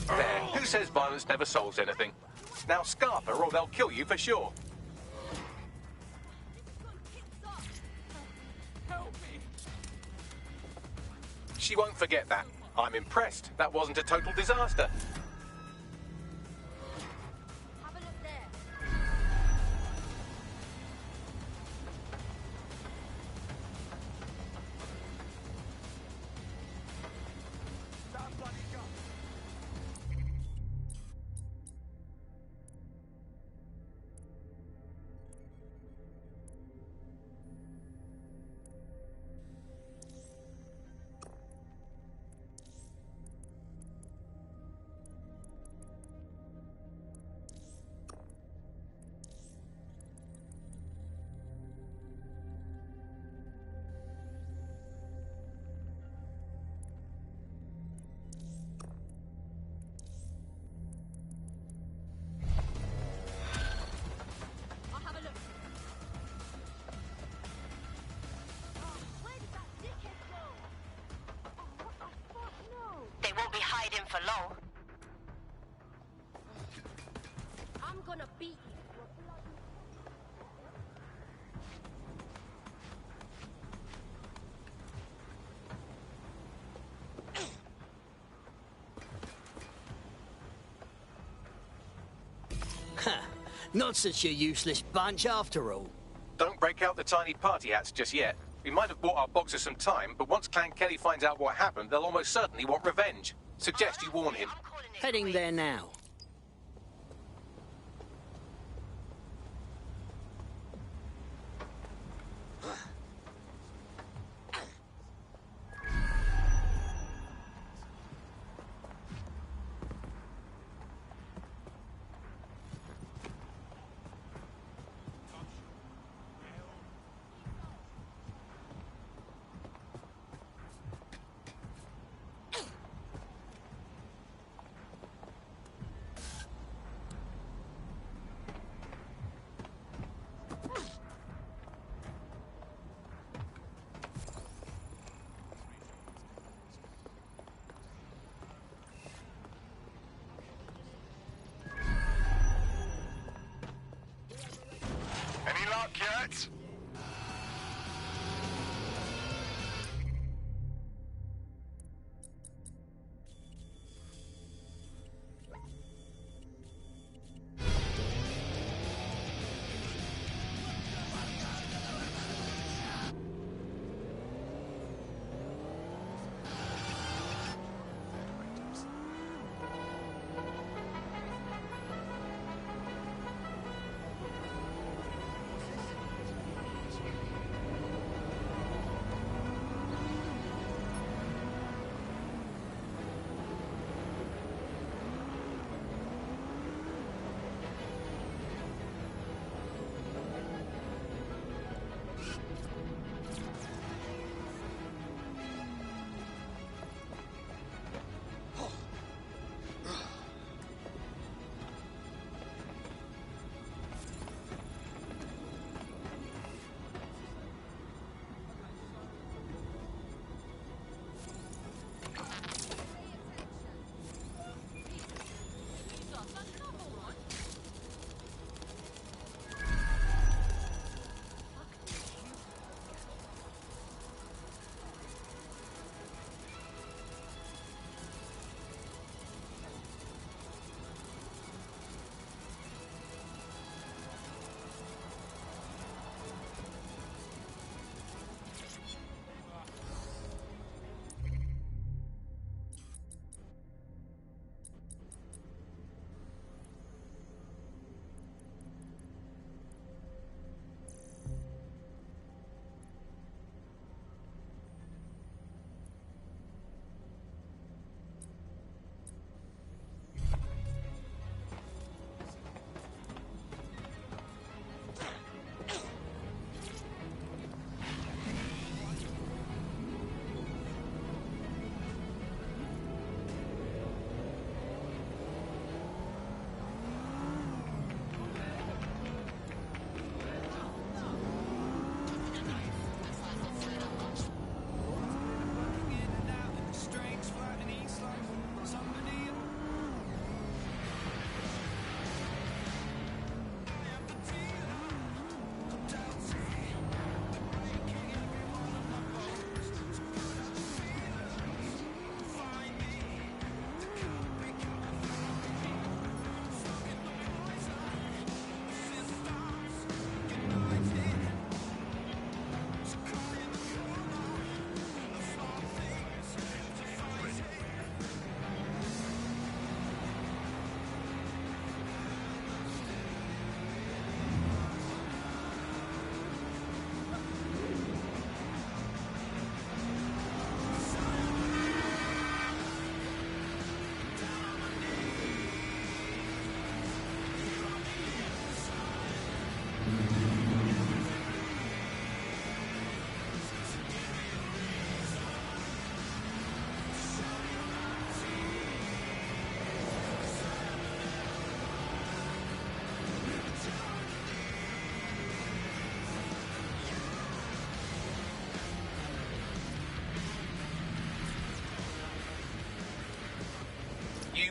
C: There. Who says violence never solves anything? Now scarf her or they'll kill you for sure. She won't forget that. I'm impressed. That wasn't a total disaster.
N: They won't be hiding for long. I'm gonna beat you.
U: Not such a useless bunch after all.
C: Don't break out the tiny party hats just yet. We might have bought our boxers some time, but once Clan Kelly finds out what happened, they'll almost certainly want revenge. Suggest you warn him.
U: Heading there now.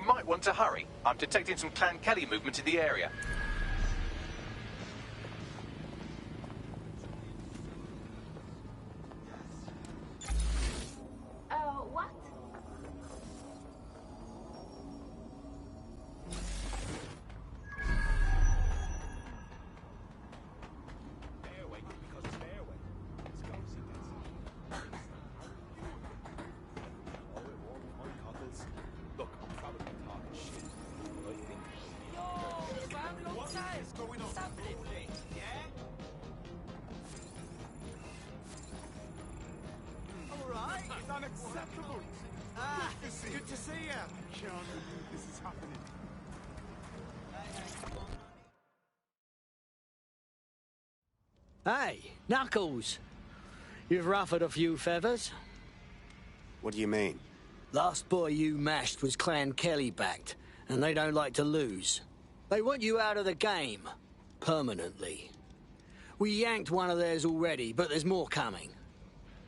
C: you might want to hurry. I'm detecting some Clan Kelly movement in the area.
N: What?
F: Fairway, because it's fairway. Let's go see this. Oh, it won't find cockles. Look, I'm probably talking shit. I think.
M: Yo, fam, long time.
F: What is going on?
M: What's happening?
F: Yeah?
M: Alright.
F: It's unacceptable.
M: Good to see you.
F: I can't believe this is happening.
U: Hey, Knuckles. You've ruffled a few feathers.
O: What do you mean?
U: Last boy you mashed was Clan Kelly backed, and they don't like to lose. They want you out of the game. Permanently. We yanked one of theirs already, but there's more coming.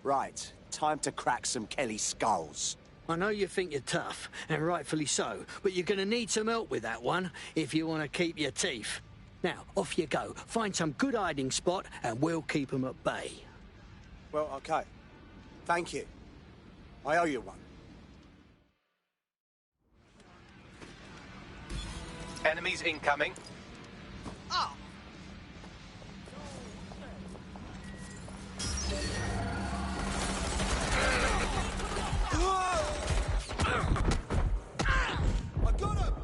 O: Right. Time to crack some Kelly skulls.
U: I know you think you're tough, and rightfully so, but you're gonna need some help with that one if you want to keep your teeth. Now, off you go. Find some good hiding spot, and we'll keep 'em at bay.
O: Well, okay. Thank you. I owe you one.
C: Enemies incoming.
M: Oh.
F: I got him!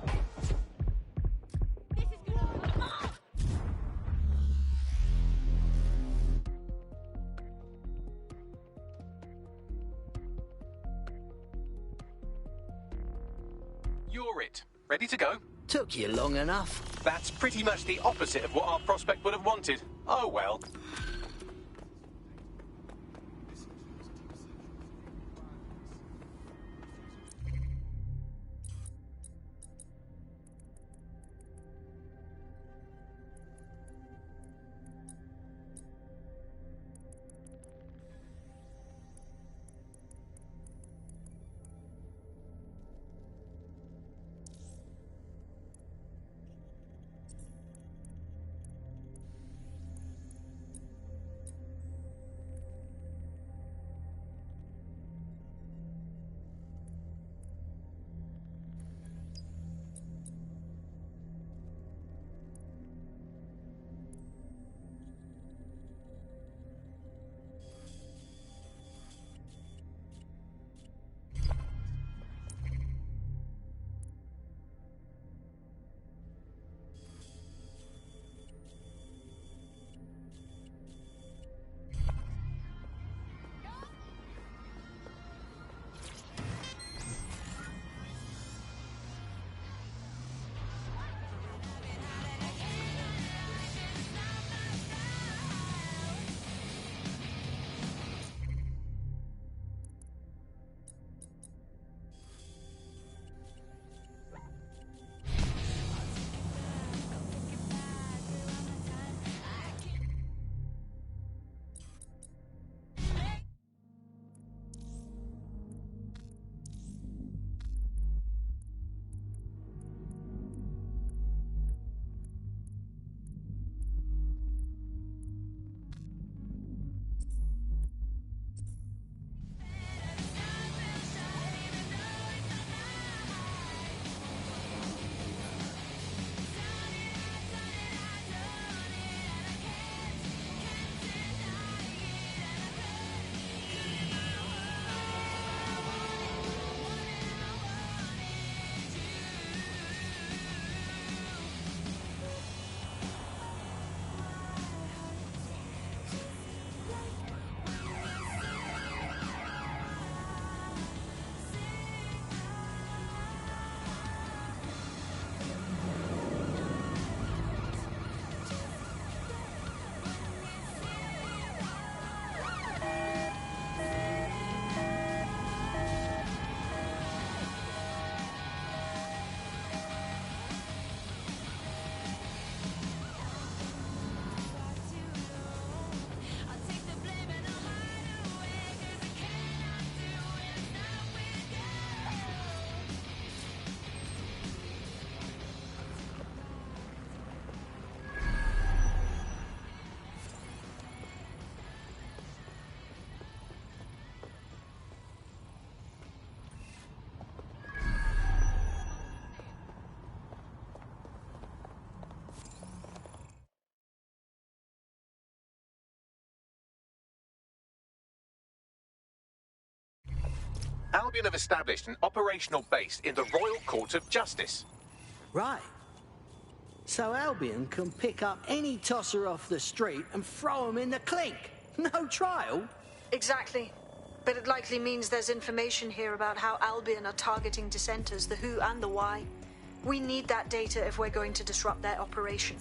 C: You're it. Ready to go?
U: Took you long enough.
C: That's pretty much the opposite of what our prospect would have wanted. Oh well. Albion have established an operational base in the Royal Court of Justice.
U: Right. So Albion can pick up any tosser off the street and throw him in the clink. No trial?
B: Exactly. But it likely means there's information here about how Albion are targeting dissenters, the who and the why. We need that data if we're going to disrupt their operation.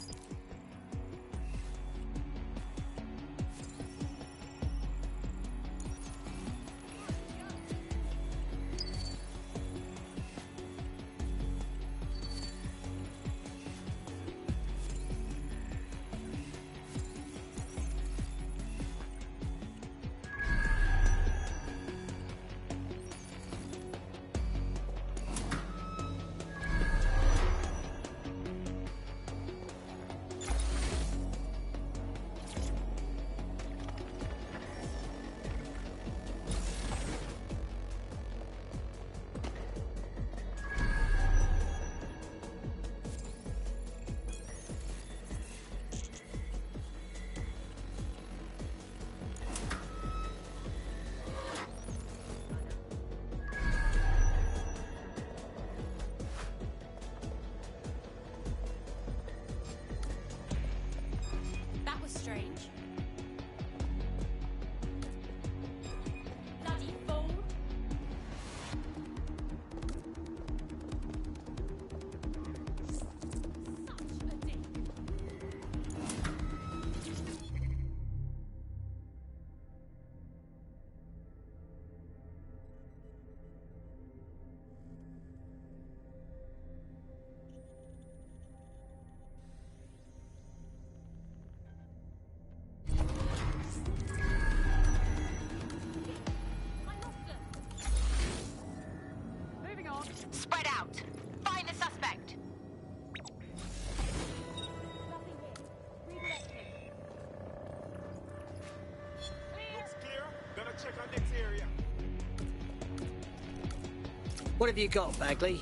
G: That was strange. Bloody fool. Such a dick.
N: Moving on. Spread out. Find the suspect.
F: Looks clear. Gonna check our next area.
U: What have you got, Bagley?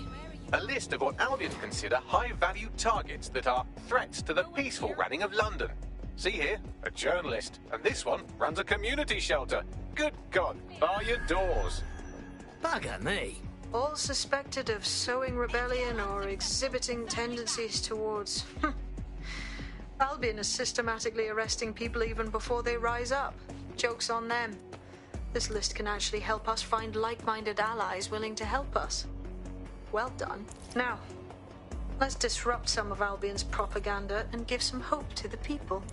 C: A list of what Albion consider high-value targets that are threats to the peaceful running of London. See here, a journalist, and this one runs a community shelter. Good God, bar your doors.
U: Bugger me.
B: All suspected of sowing rebellion or exhibiting tendencies towards... Albion is systematically arresting people even before they rise up. Joke's on them. This list can actually help us find like-minded allies willing to help us. Well done. Now, let's disrupt some of Albion's propaganda and give some hope to the people.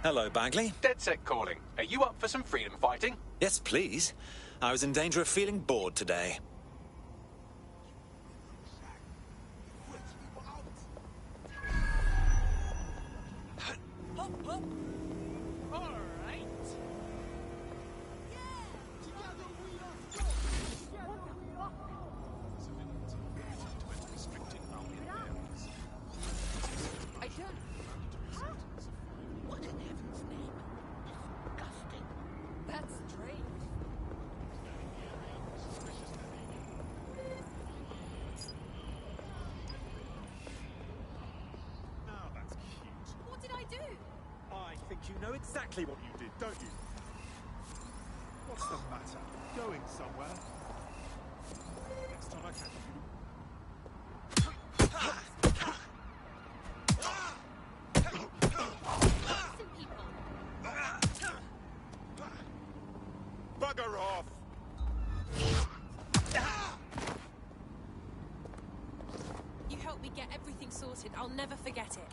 Q: Hello, Bagley.
C: DedSec calling. Are you up for some freedom fighting?
Q: Yes, please. I was in danger of feeling bored today.
G: That's strange.
F: think you know exactly what you did, don't you? What's the matter? Going somewhere? Next time I catch you. Bugger off!
L: You helped me get everything sorted. I'll never forget it.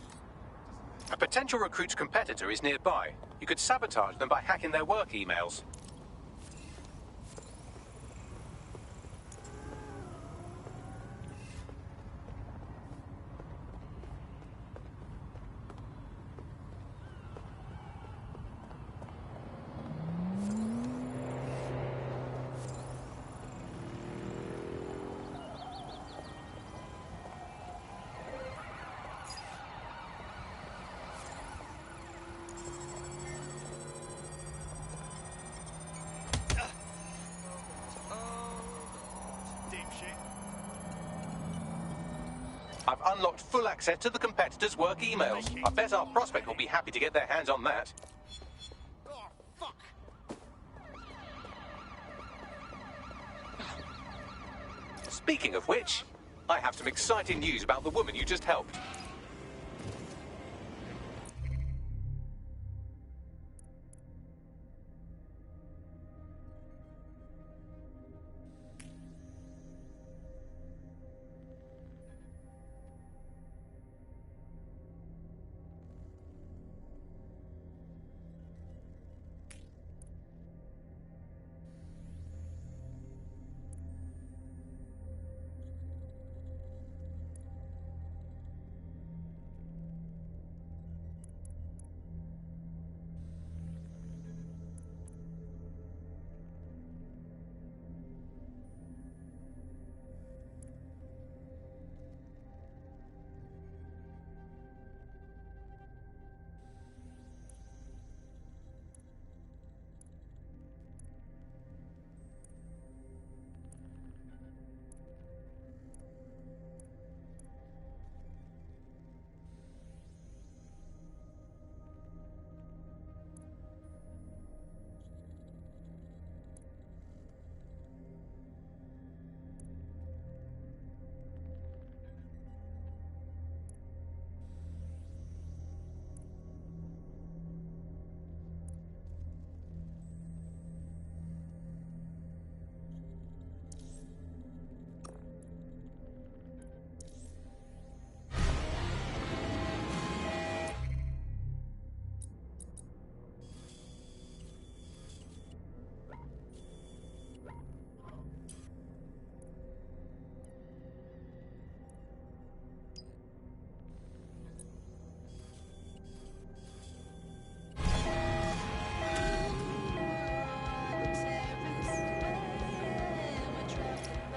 C: A potential recruit's competitor is nearby. You could sabotage them by hacking their work emails. I've unlocked full access to the competitor's work emails. I bet our prospect will be happy to get their hands on that. Speaking of which, I have some exciting news about the woman you just helped.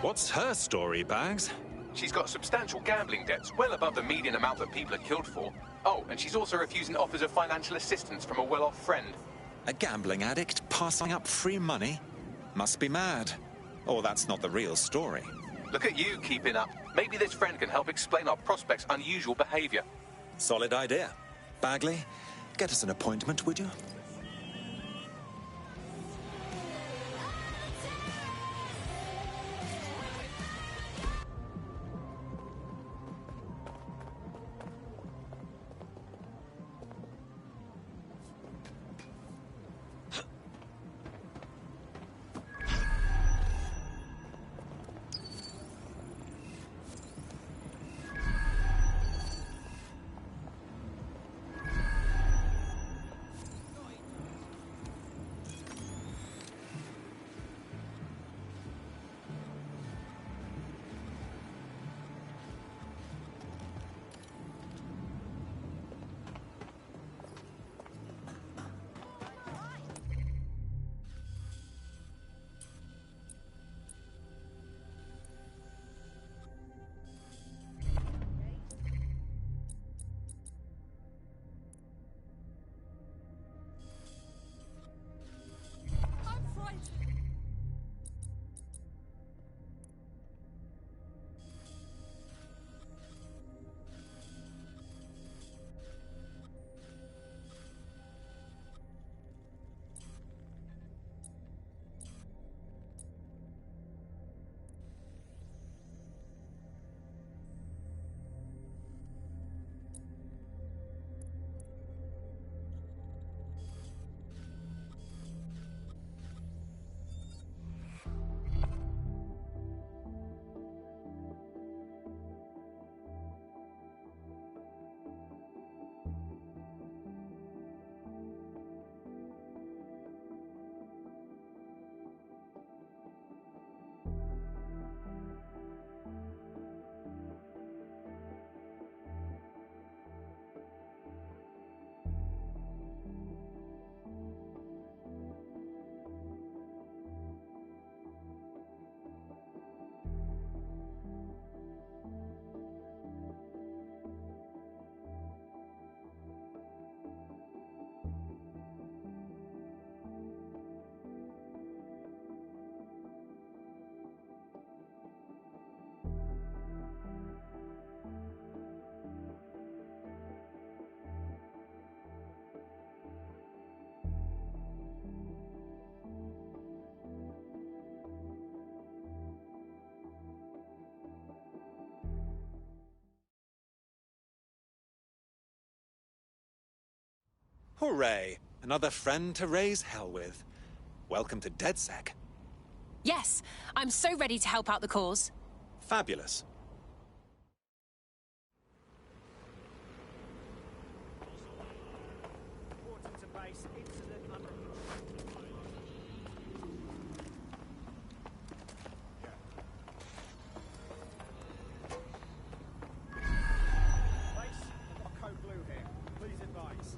Q: What's her story, Bags?
C: She's got substantial gambling debts, well above the median amount that people are killed for. Oh, and she's also refusing offers of financial assistance from a well-off friend.
Q: A gambling addict passing up free money? Must be mad. Or that's not the real story.
C: Look at you keeping up. Maybe this friend can help explain our prospect's unusual behavior.
Q: Solid idea. Bagley, get us an appointment, would you? Hooray! Another friend to raise hell with. Welcome to DedSec.
L: Yes, I'm so ready to help out the cause.
Q: Fabulous.
M: Reporting to base. Incident under Base, I've got code blue here. Please advise.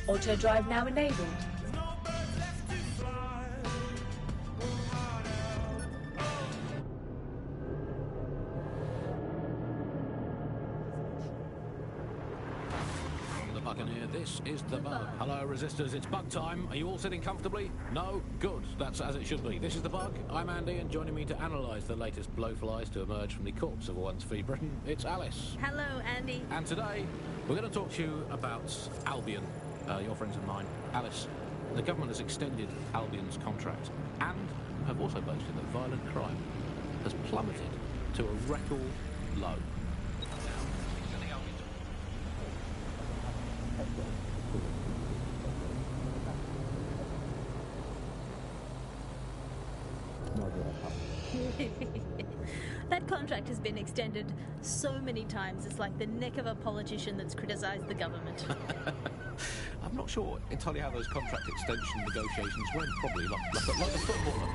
V: Auto drive now enabled.
E: The Buccaneer, this is the Bug. Hello, Resistors, it's Bug time. Are you all sitting comfortably? No? Good. That's as it should be. This is the Bug. I'm Andy, and joining me to analyse the latest blowflies to emerge from the corpse of a once free Britain, it's Alice.
L: Hello, Andy.
E: And today, we're going to talk to you about Albion, your friends and mine. Alice, the government has extended Albion's contract and have also boasted that violent crime has plummeted to a record low.
P: That contract has been extended so many times, it's like the neck of a politician that's criticised the government.
E: I'm not sure entirely how those contract extension negotiations went, probably like a footballer.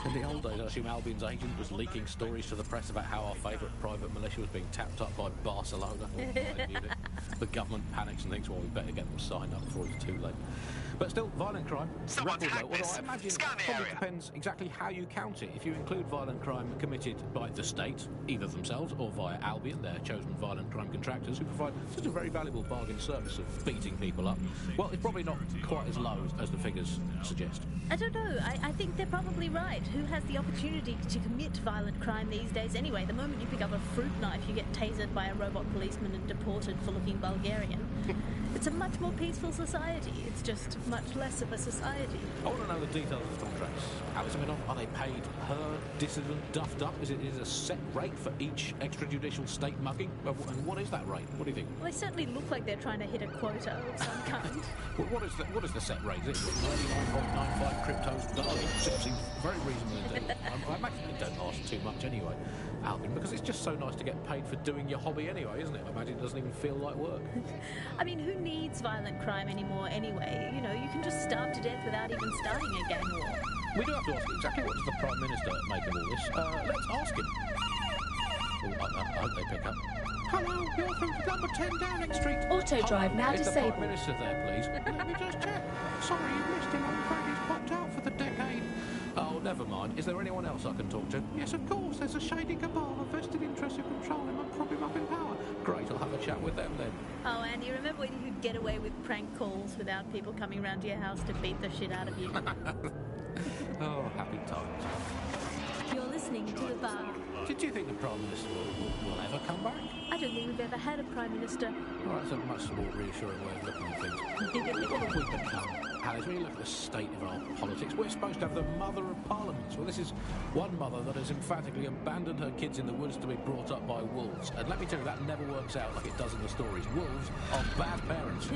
E: In the old days, I assume Albion's agent was leaking stories to the press about how our favourite private militia was being tapped up by Barcelona. The government panics and thinks, well, we better get them signed up before it's too late. But still, violent crime, record low, although I imagine it probably depends exactly how you count it. If you include violent crime committed by the state, either themselves or via Albion, their chosen violent crime contractors, who provide such a very valuable bargain service of beating people up, well, it's probably not quite as low as the figures suggest.
P: I don't know. I think they're probably right. Who has the opportunity to commit violent crime these days anyway? The moment you pick up a fruit knife, you get tasered by a robot policeman and deported for looking Bulgarian. It's a much more peaceful society. It's just much less of a society.
E: I want to know the details of the contracts. Alice, I mean, are they paid per dissident duffed up? Is it a set rate for each extrajudicial state mugging? And what is that rate? What do you think?
P: Well, they certainly look like they're trying to hit a quota of some kind.
E: Well, what is the set rate? Is it 99.95 cryptos darling? Seems very reasonable indeed. I imagine they don't last too much anyway, Albion, because it's just so nice to get paid for doing your hobby anyway, isn't it? I imagine it doesn't even feel like work.
P: I mean, who needs violent crime anymore anyway? You know, you can just starve to death without even starting a gang war.
E: We do have to ask exactly what does the Prime Minister make of all this. Let's ask him. Oh, I hope they pick up. Hello, you're through to number 10 Downing Street.
V: Auto drive now
E: Is
V: disabled.
E: the Prime Minister there, please? Let me just check. Sorry, you missed him. I'm afraid he's popped out for the decade. Oh, never mind. Is there anyone else I can talk to? Yes, of course. There's a shady cabal of vested interests who control him and prop him up in power. Great, I'll have a chat with them then.
P: Oh, Andy, remember when you could get away with prank calls without people coming round to your house to beat the shit out of you?
E: Oh, happy times.
P: You're listening to The Bug.
E: Did you think the Prime Minister will ever come back?
P: I don't think we've ever had a Prime Minister.
E: Well, that's a much more reassuring way of looking at things. What have we become? Alice, when you look at the state of our politics, we're supposed to have the mother of parliaments. Well, this is one mother that has emphatically abandoned her kids in the woods to be brought up by wolves. And let me tell you, that never works out like it does in the stories. Wolves are bad parents,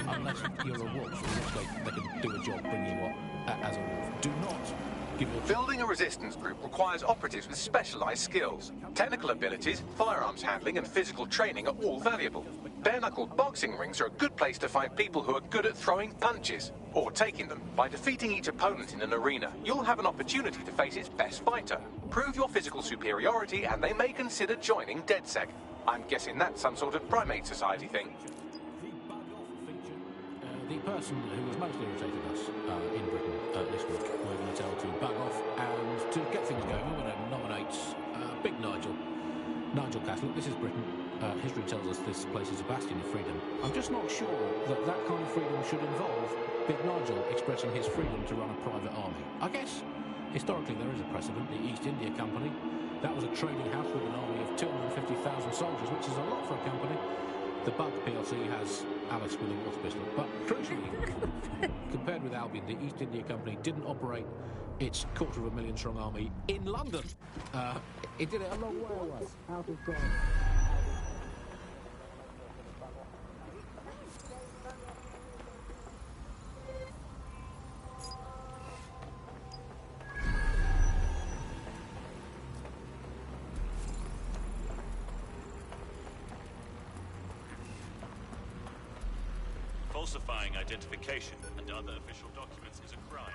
E: unless you're a wolf, in which case they can do a job bringing you up as a wolf. Do not give your...
C: Building a resistance group requires operatives with specialised skills. Technical abilities, firearms handling and physical training are all valuable. Bare-knuckle boxing rings are a good place to find people who are good at throwing punches, or taking them. By defeating each opponent in an arena, you'll have an opportunity to face its best fighter. Prove your physical superiority and they may consider joining DedSec. I'm guessing that's some sort of primate society thing.
E: The person who has most irritated us in Britain this week, we're going to tell to bug off, and to get things going, we're going to nominate Big Nigel. Nigel Cass. Look, this is Britain. History tells us this place is a bastion of freedom. I'm just not sure that that kind of freedom should involve Big Nigel expressing his freedom to run a private army. I guess, historically, there is a precedent. The East India Company, that was a trading house with an army of 250,000 soldiers, which is a lot for a company. The Bug PLC has Alice with a water pistol, but crucially, compared with Albion, the East India Company didn't operate its 250,000-strong army in London. It did it a long way away, out of Gordon.
W: Falsifying identification and other official documents is a crime.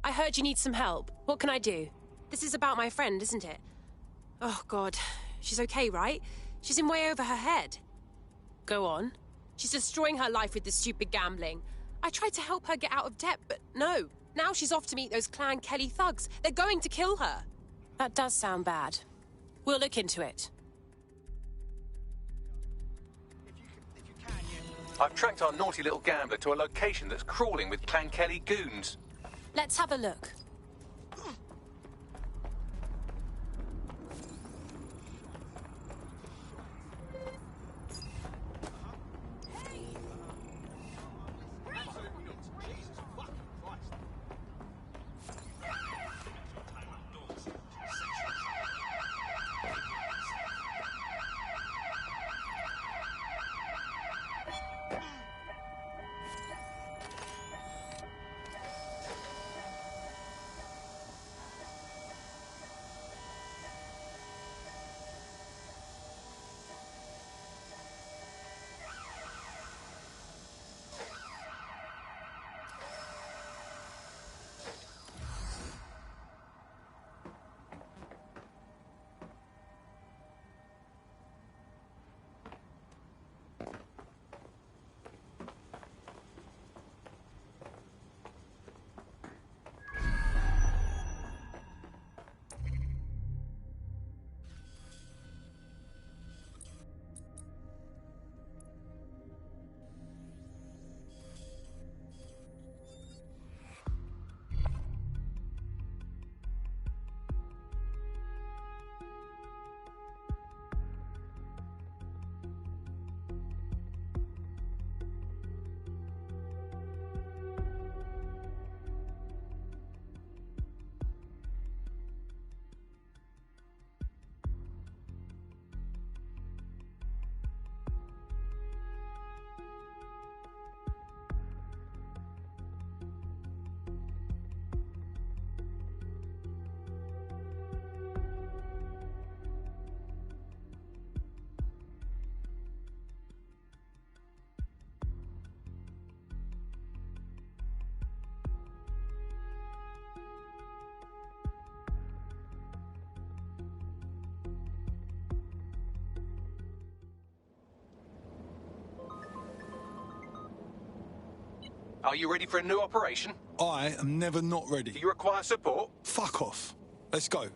R: I heard you need some help. What can I do? This is about my friend, isn't it? Oh, God. She's okay, right? She's in way over her head. Go on. She's destroying her life with this stupid gambling. I tried to help her get out of debt, but no. Now she's off to meet those Clan Kelly thugs. They're going to kill her. That does sound bad. We'll look into it.
C: I've tracked our naughty little gambler to a location that's crawling with Clan Kelly goons.
R: Let's have a look.
C: Are you ready for a new operation?
F: I am never not ready.
C: Do you require support?
F: Fuck off. Let's go.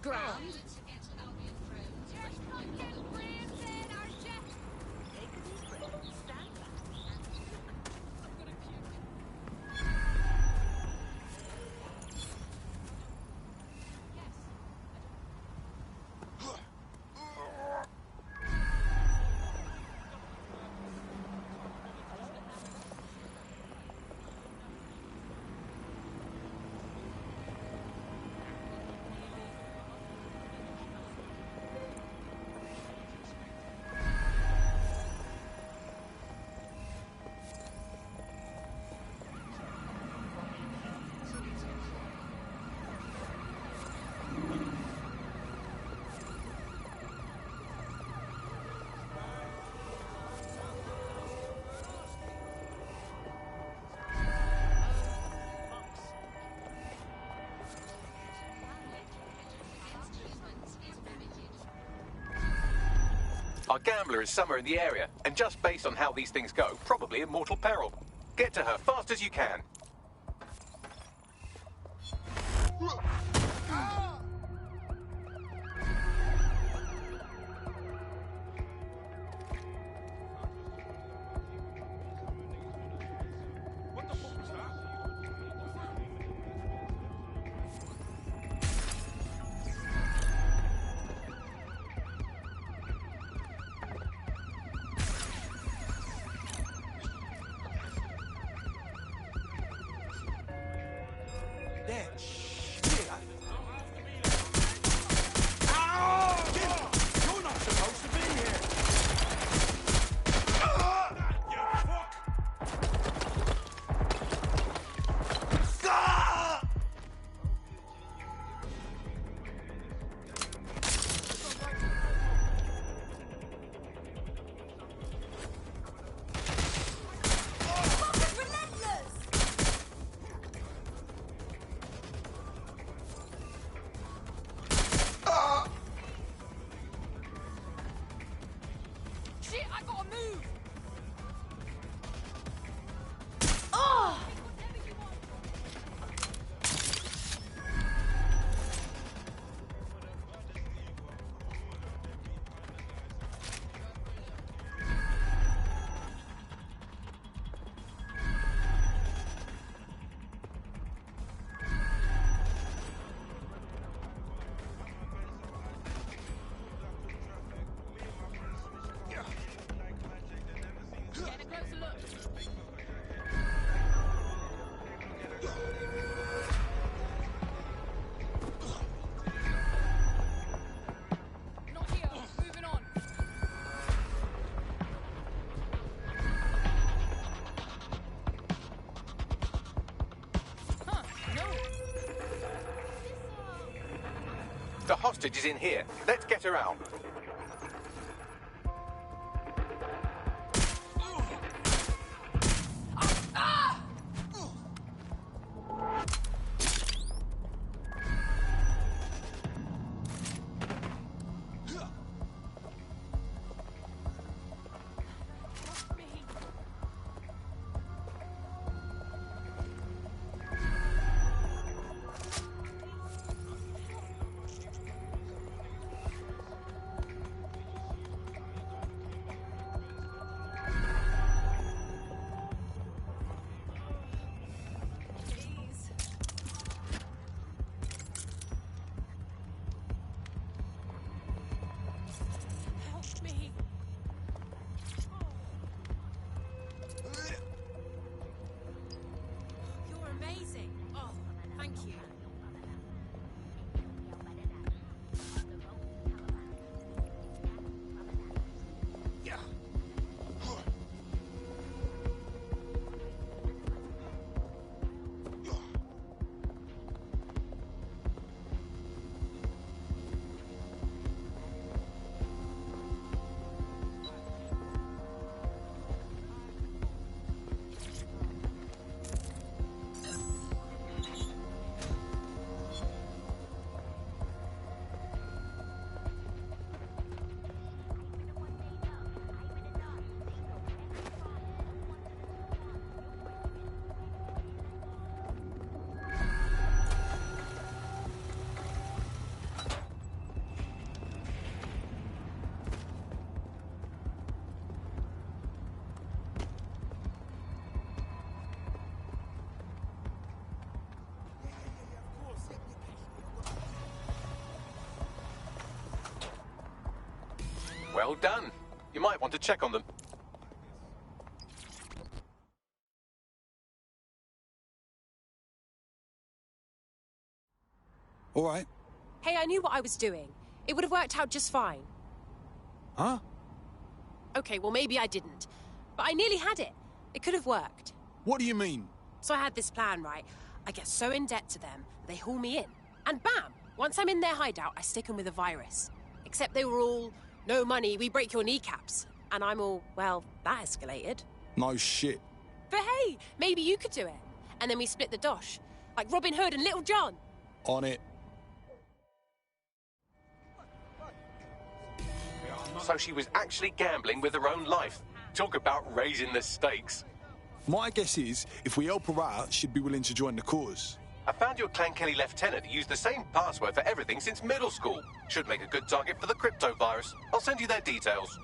L: ground.
C: Our gambler is somewhere in the area, and just based on how these things go, probably in mortal peril. Get to her fast as you can. The hostage is in here. Let's get her out. Well done. You might want to check on them.
F: All right.
R: Hey, I knew what I was doing. It would have worked out just fine.
F: Huh?
R: Okay, well, maybe I didn't. But I nearly had it. It could have worked.
F: What do you mean?
R: So I had this plan, right? I get so in debt to them, they haul me in. And bam! Once I'm in their hideout, I stick them with a virus. Except they were all, no money, we break your kneecaps. And I'm all, well, that escalated.
F: No shit.
R: But hey, maybe you could do it. And then we split the dosh. Like Robin Hood and Little John.
F: On it.
C: So she was actually gambling with her own life. Talk about raising the stakes.
F: My guess is, if we help her out, she'd be willing to join the cause.
C: I found your Clan Kelly lieutenant who used the same password for everything since middle school. Should make a good target for the crypto virus. I'll send you their details.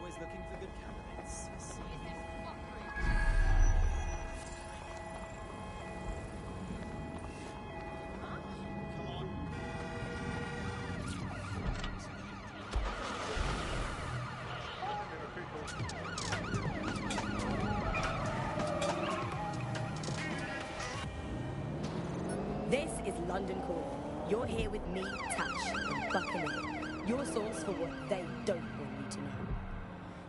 W: Always looking for good candidates.
D: This is London Calling. You're here with me, Tash, and Buccaneer, your source for what they don't want you to know.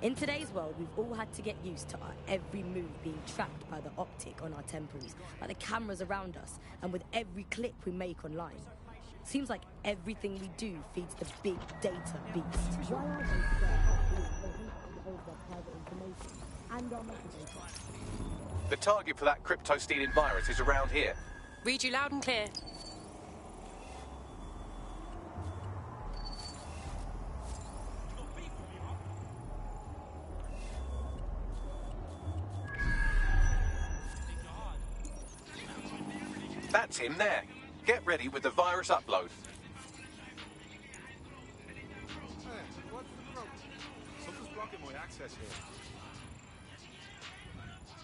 D: In today's world, we've all had to get used to our every move being tracked by the optic on our temples, by the cameras around us, and with every click we make online. Seems like everything we do feeds the big data beast. Why are they so happy over their private information and our metadata?
C: The target for that crypto-stealing virus is around here.
R: Read you loud and clear.
C: That's him there. Get ready with the virus upload.
F: What's the problem? Something's blocking my access here.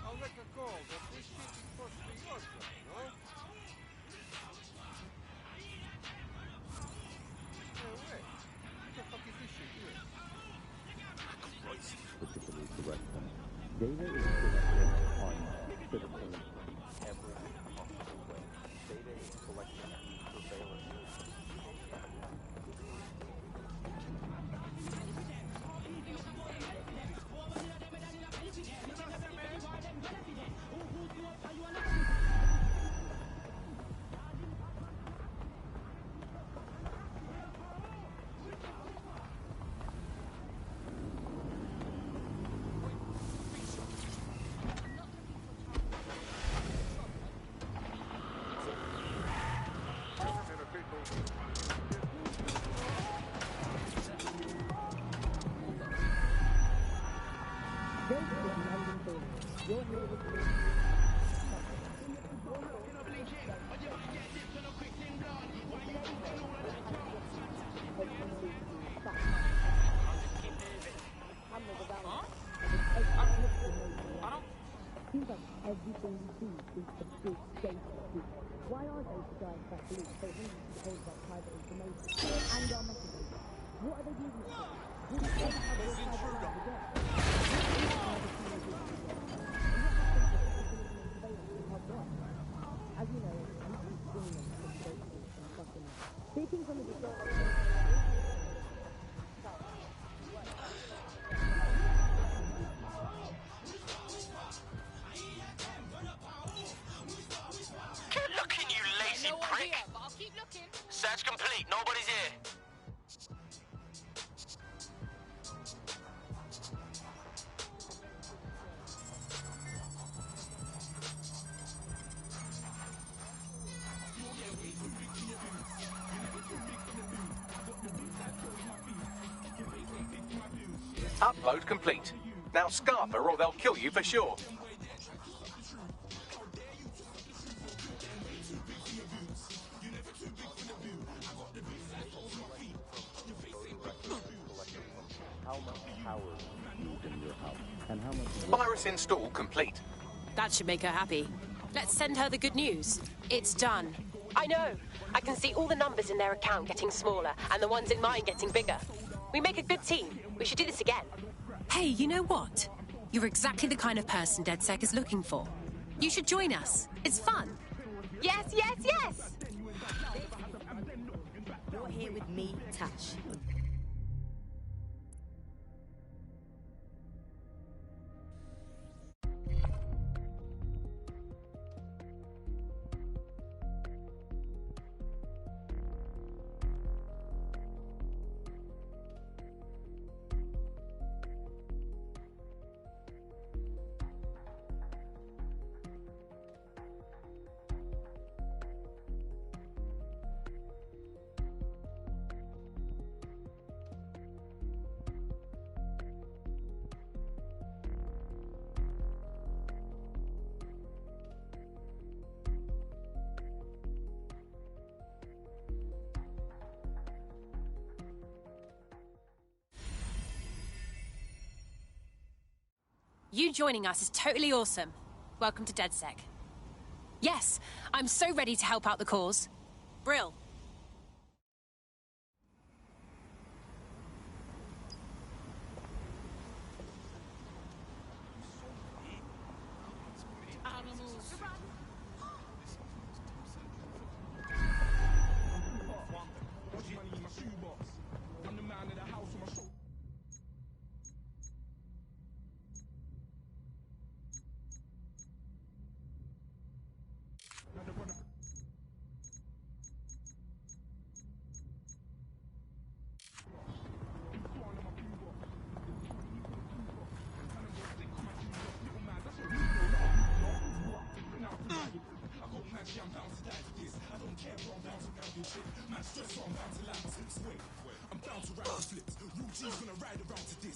F: I'll make a call, but this shit is supposed to be yours, no? Hey, wait. What the fuck is this shit here? Christ.
E: Particularly correct. Data is collected on citizens every possible way. Data is collected through surveillance.
D: This is London Calling. You're here with me. Seems like everything you do is a big data leak. Why are data guys that leak so hungry to hold about private information and our messages? What are they using it for? Who is going to have all private lives again? As you know, weekly screening of data and customers. Speaking from the
I: Keep looking, you lazy prick!
L: Here, but I'll keep looking.
I: Search complete, nobody's here.
C: Upload complete. Now scarf her or they'll kill you for sure. Virus install complete.
R: That should make her happy. Let's send her the good news. It's done. I know. I can see all the numbers in their account getting smaller and the ones in mine getting bigger. We make a good team. We should do this again.
S: Hey, you know what? You're exactly the kind of person DedSec is looking for. You should join us. It's fun.
N: Yes, yes, yes!
D: You're here with me, Tash.
R: You joining us is totally awesome. Welcome to DedSec. Yes, I'm so ready to help out the cause. Brill.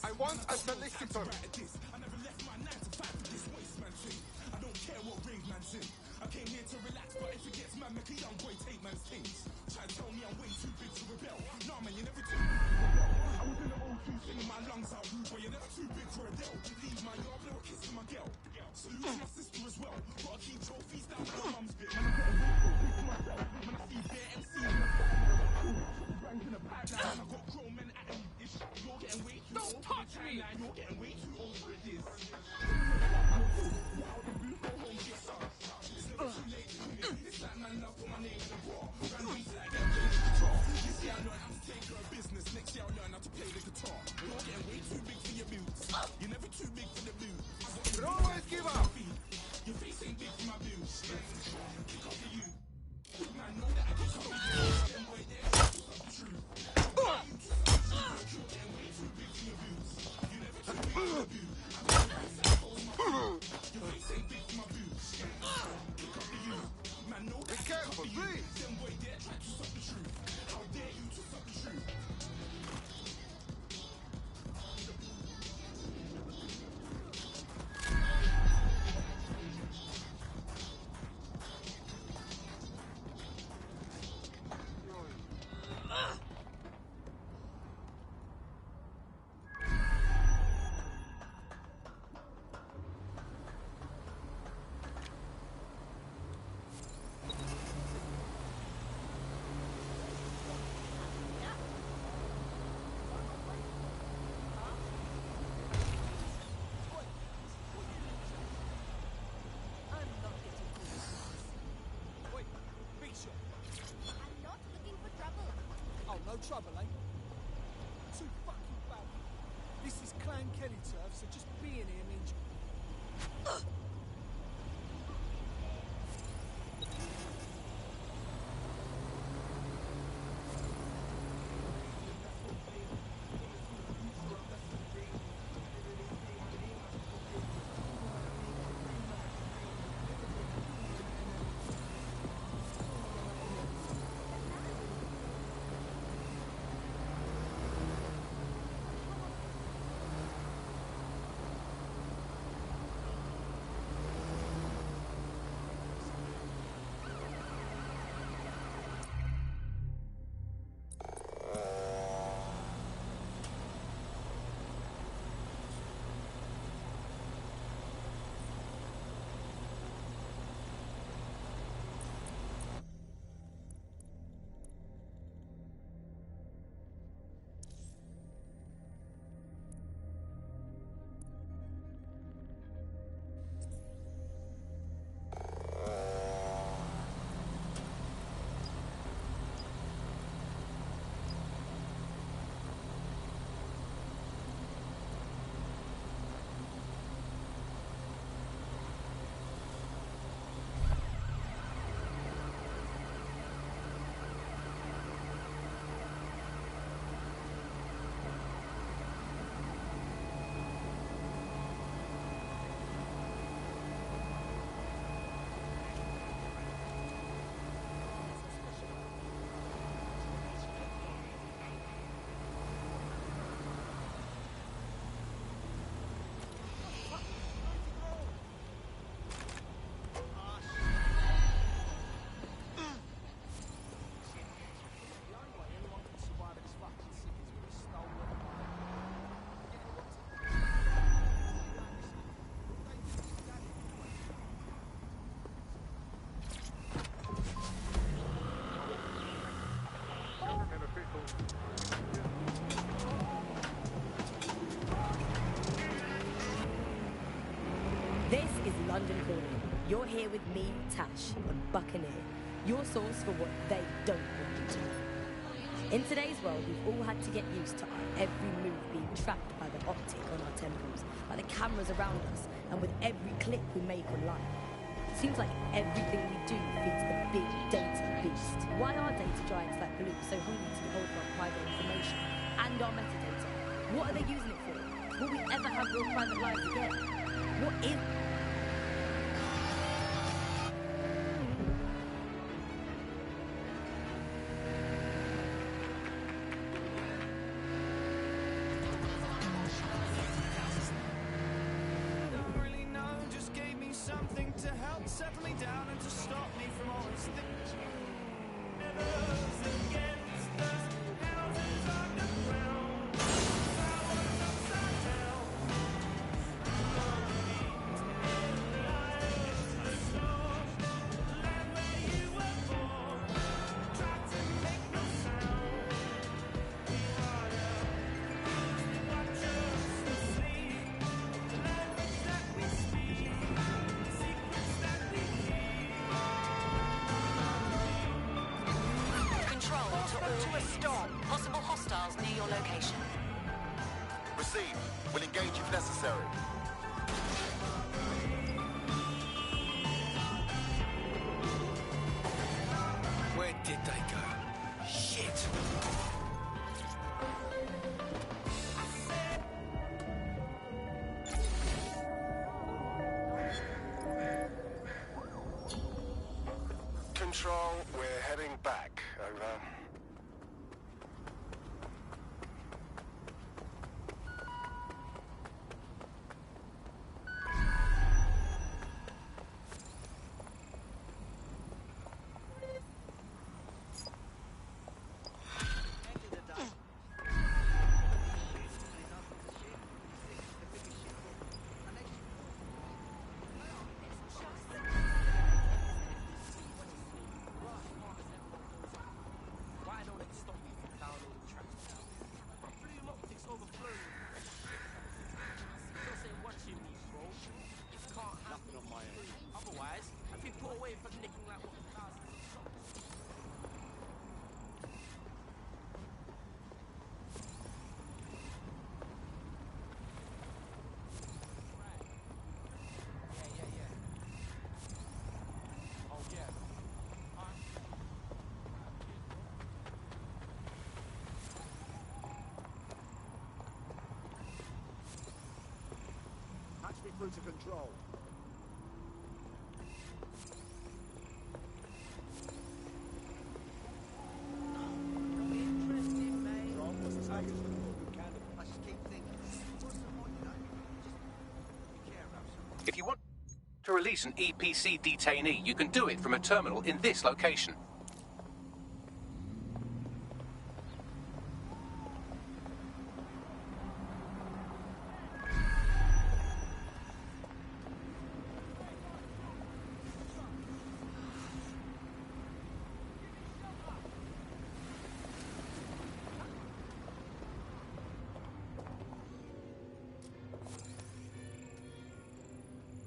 F: I want a solicitor.
T: I came here to relax, but if it gets mad, make a young boy take man's things. Try to tell me I'm way too big to rebel. Nah, man, you're never too big to rebel. I was in the O2 singing my lungs out, rude, but you're never too big for a deal. Leave my yard, blow a kiss to my girl. Salute to my sister as well. Gotta keep trophies down my mum's bit. Man, I'm getting way too big for myself. When I see bare MCs in the bank in the pipeline, I got grown men at me. You're getting way too old. Don't touch me! You're getting way too old.
D: This is London Calling. You're here with me, Tash, and Buccaneer, your source for what they don't want you to know. In today's world, we've all had to get used to our every move being tracked by the optic on our temples, by the cameras around us, and with every click we make online. Seems like everything we do feeds the big data beast. Why are data giants like Blue so hungry to hold our private information and our metadata? What are they using it for? Will we ever have real private lives again? What is...
T: Something to help settle me down and to stop me from always thinking. Against us, houses underground, towers upside down. The storm, land where you were born, tried to make no sound. We harder, watch us asleep, the language that we speak.
A: Control to a stop. Possible hostiles near your location.
H: Received. Will engage if necessary.
T: Where did they go? Shit!
H: Control, we're heading back. Over.
O: Patch me through to control.
C: If you want to release an EPC detainee, you can do it from a terminal in this location.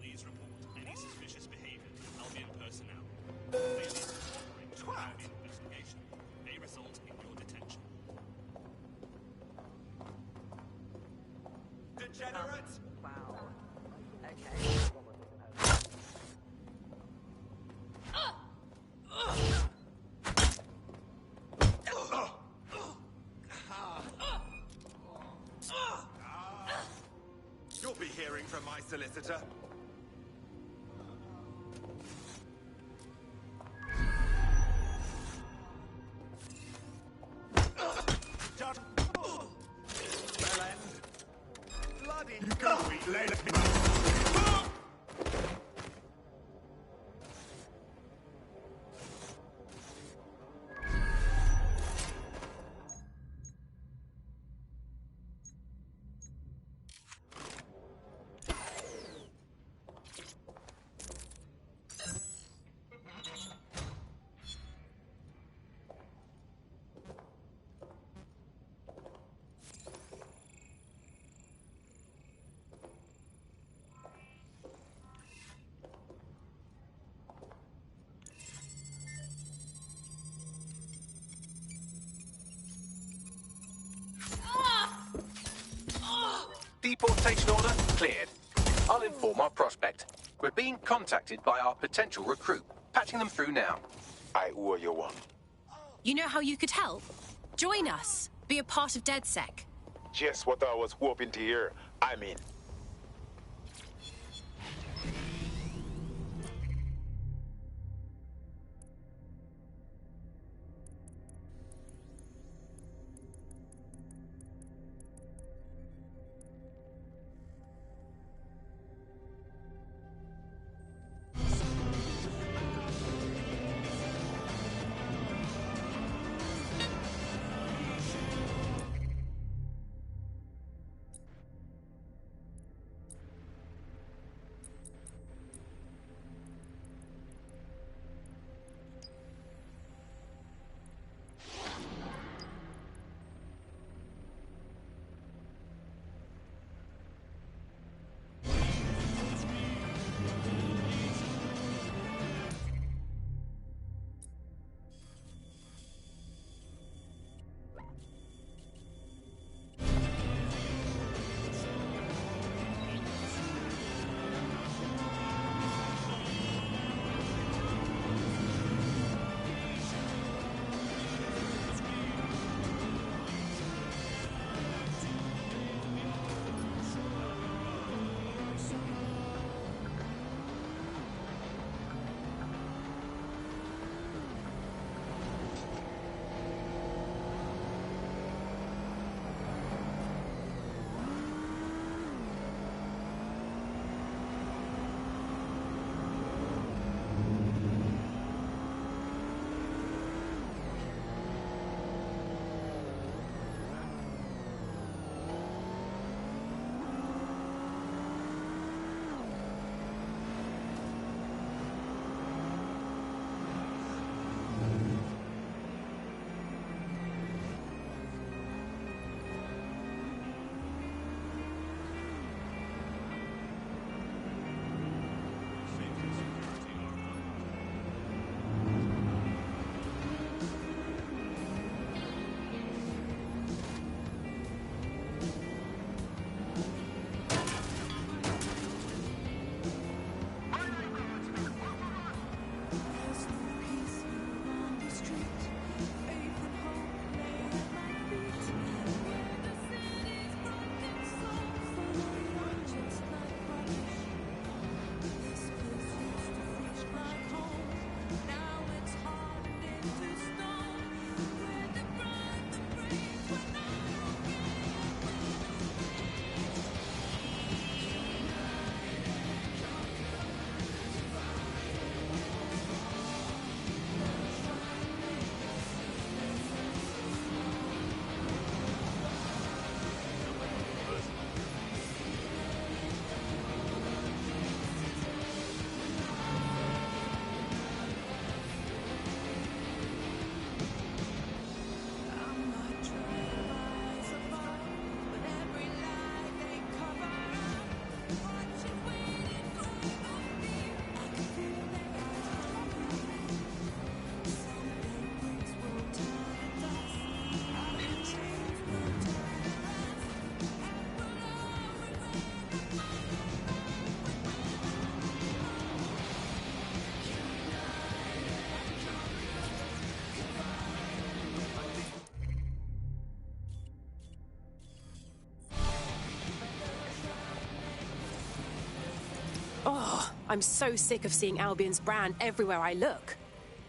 W: Please report any suspicious behavior to Albion personnel. Failure to cooperate with Albion investigation may result in your detention.
M: Degenerate!
A: Wow. Okay.
T: You'll be hearing from my solicitor. Done. Bell end. Bloody you go, sweet lady.
C: Deportation order cleared. I'll inform our prospect. We're being contacted by our potential recruit. Patching them through now.
H: I owe you one.
S: You know how you could help? Join us. Be a part of DedSec.
H: Just what I was hoping to hear. I'm in.
R: Oh, I'm so sick of seeing Albion's brand everywhere I look.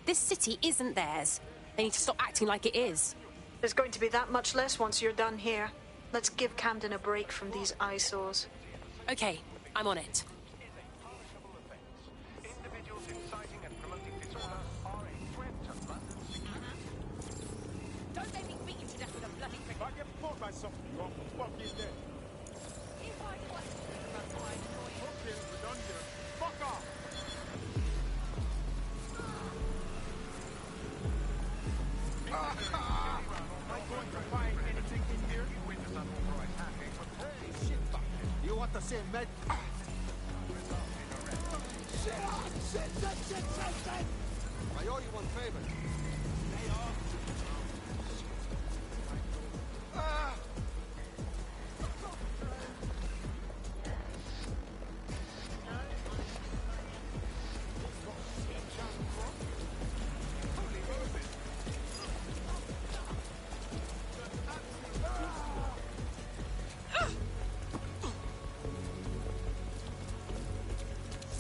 R: This city isn't theirs. They need to stop acting like it is.
B: There's going to be that much less once you're done here. Let's give Camden a break from these eyesores.
R: Okay, I'm on it.
M: Don't let me beat you to death with a bloody cricket.
F: I get pulled by something, you're fucking dead. Okay, we're done here. Fuck off! Am I going to find anything in here? Hey, shit, fuck. You want the same med? Shit! I owe you one favor. Lay off.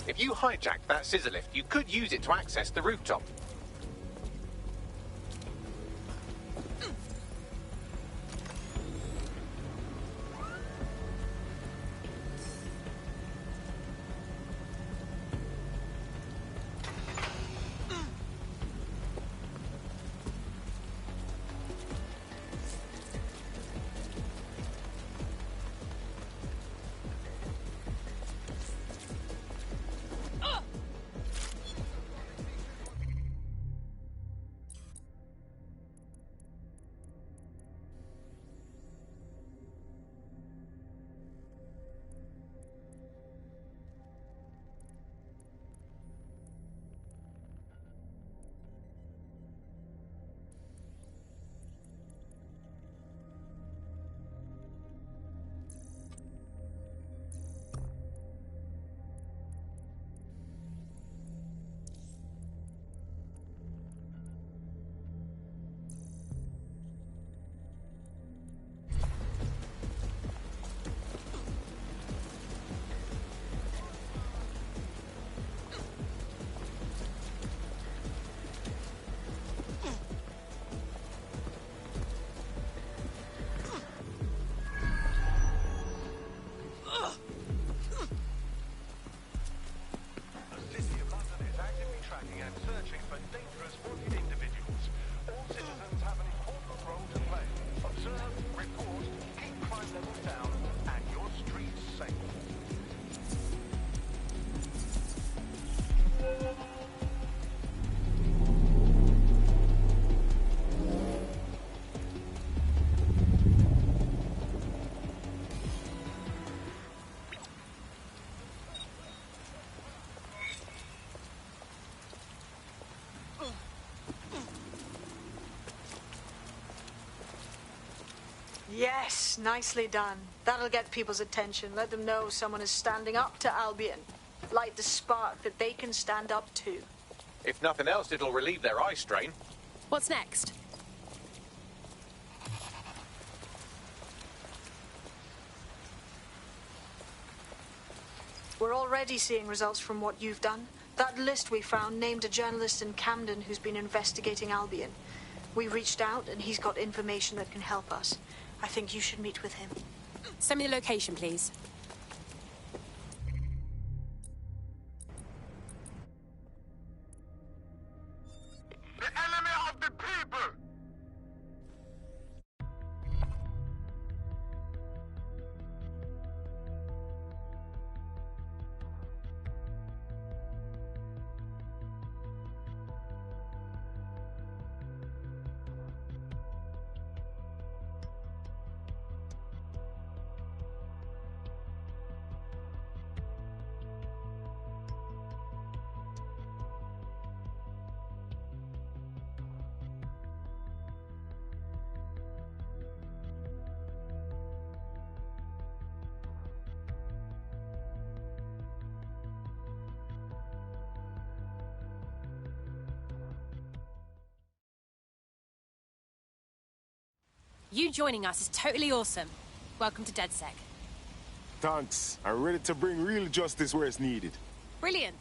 C: If you hijacked that scissor lift, you could use it to access the rooftop.
B: Yes, nicely done. That'll get people's attention. Let them know someone is standing up to Albion. Light the spark that they can stand up to.
C: If nothing else, it'll relieve their eye strain.
R: What's next?
B: We're already seeing results from what you've done. That list we found named a journalist in Camden who's been investigating Albion. We reached out and he's got information that can help us. I think you should meet with him.
R: Send me the location, please.
H: The enemy of the people!
R: You joining us is totally awesome. Welcome to DedSec.
F: Thanks. I'm ready to bring real justice where it's needed.
R: Brilliant.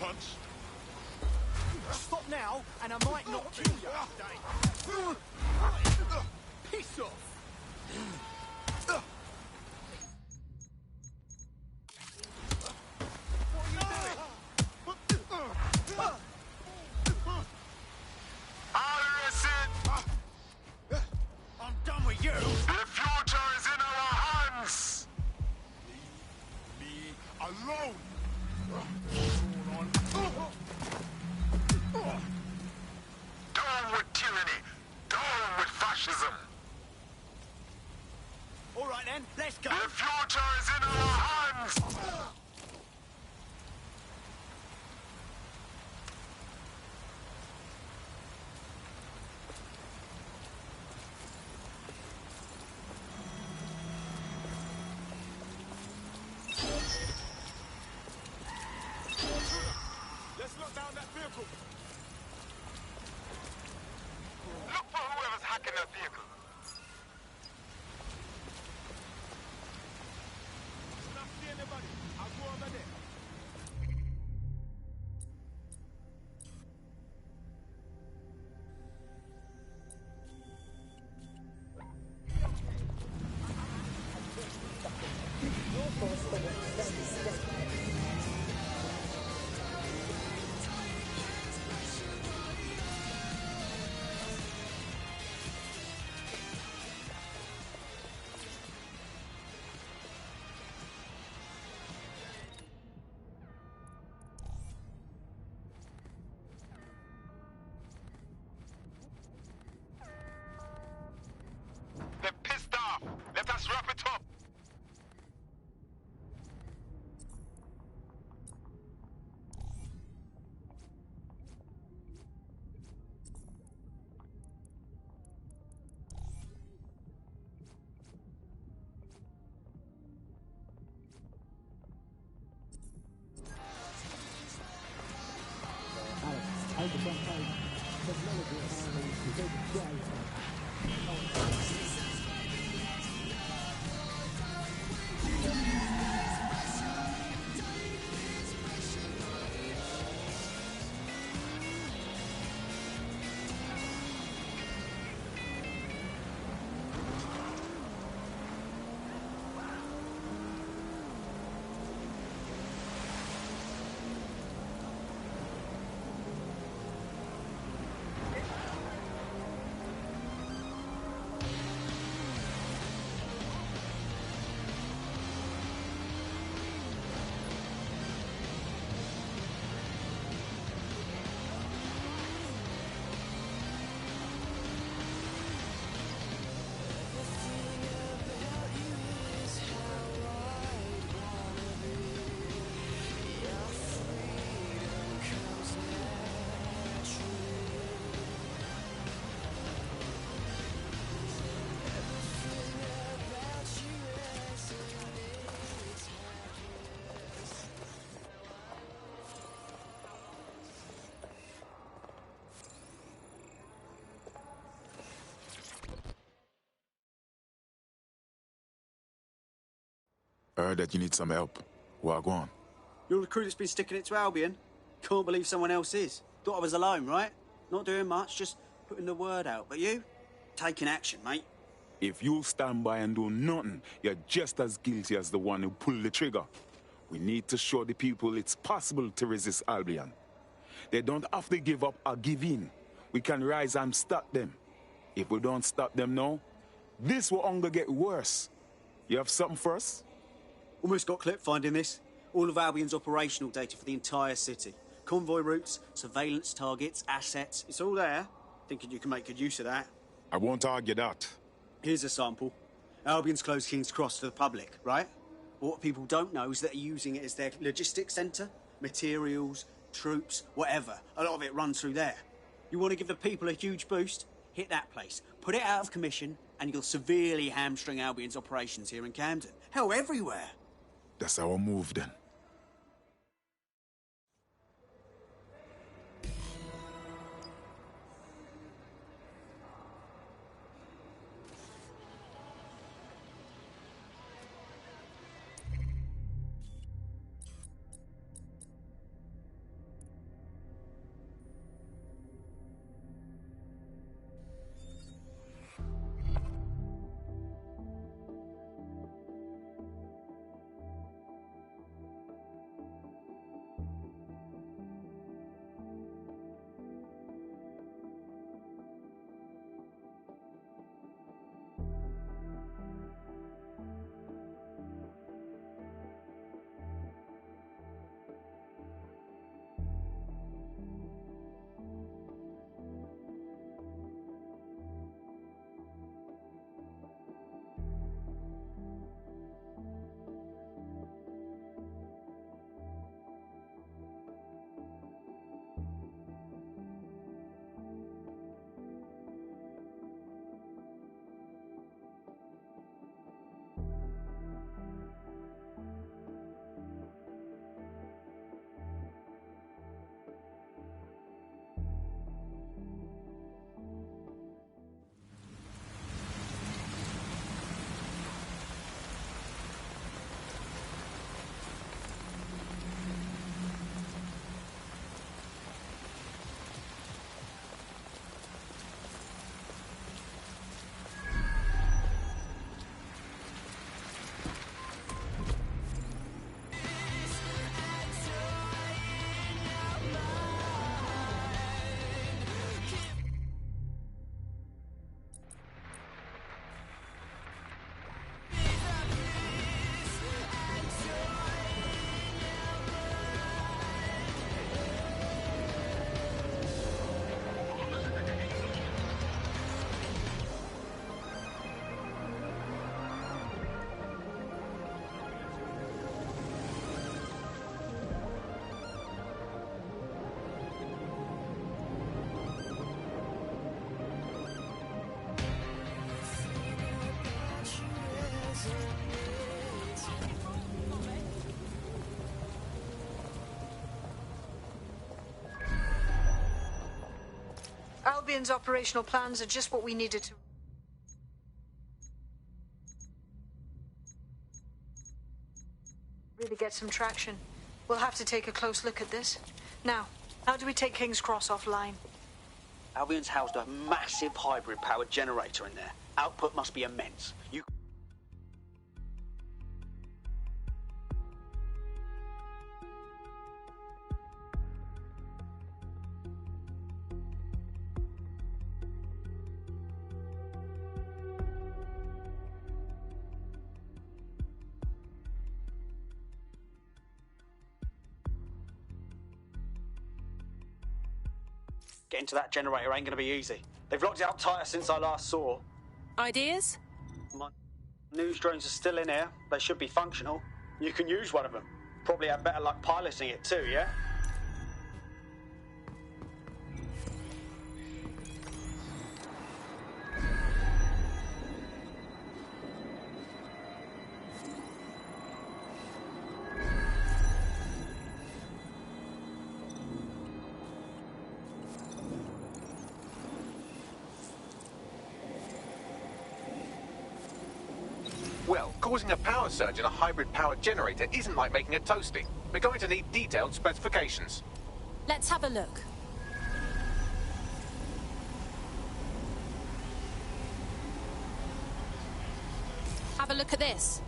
F: punch.
M: Stop now, and I might not kill you. Piss off! I'm done with you.
H: The future is in our hands.
F: Me alone.
H: Down with tyranny. Down with fascism.
M: All right then, let's go.
H: The future is in our hands.
F: Let's lock down that vehicle.
H: Look for whoever's hacking that vehicle.
F: When I see anybody, I'll go over there.
H: They're pissed off. Let us wrap it up.
F: I heard that you need some help. Wagwan.
O: You're the crew that's been sticking it to Albion? Can't believe someone else is. Thought I was alone, right? Not doing much, just putting the word out. But you? Taking action, mate.
F: If you stand by and do nothing, you're just as guilty as the one who pulled the trigger. We need to show the people it's possible to resist Albion. They don't have to give up or give in. We can rise and stop them. If we don't stop them now, this will only get worse. You have something for us?
O: Almost got clipped finding this. All of Albion's operational data for the entire city. Convoy routes, surveillance targets, assets. It's all there. Thinking you can make good use of that.
F: I won't argue that.
O: Here's a sample. Albion's closed King's Cross to the public, right? What people don't know is that they're using it as their logistics centre. Materials, troops, whatever. A lot of it runs through there. You want to give the people a huge boost? Hit that place. Put it out of commission, and you'll severely hamstring Albion's operations here in Camden. Hell, everywhere.
F: That's our move then.
B: Albion's operational plans are just what we needed to... really get some traction. We'll have to take a close look at this. Now, how do we take King's Cross offline?
O: Albion's housed a massive hybrid-powered generator in there. Output must be immense. You... Getting to that generator ain't gonna be easy. They've locked it up tighter since I last saw.
R: Ideas?
O: My news drones are still in here. They should be functional. You can use one of them. Probably have better luck piloting it too, yeah?
C: Well, causing a power surge in a hybrid-powered generator isn't like making a toasty. We're going to need detailed specifications.
R: Let's have a look. Have a look at this.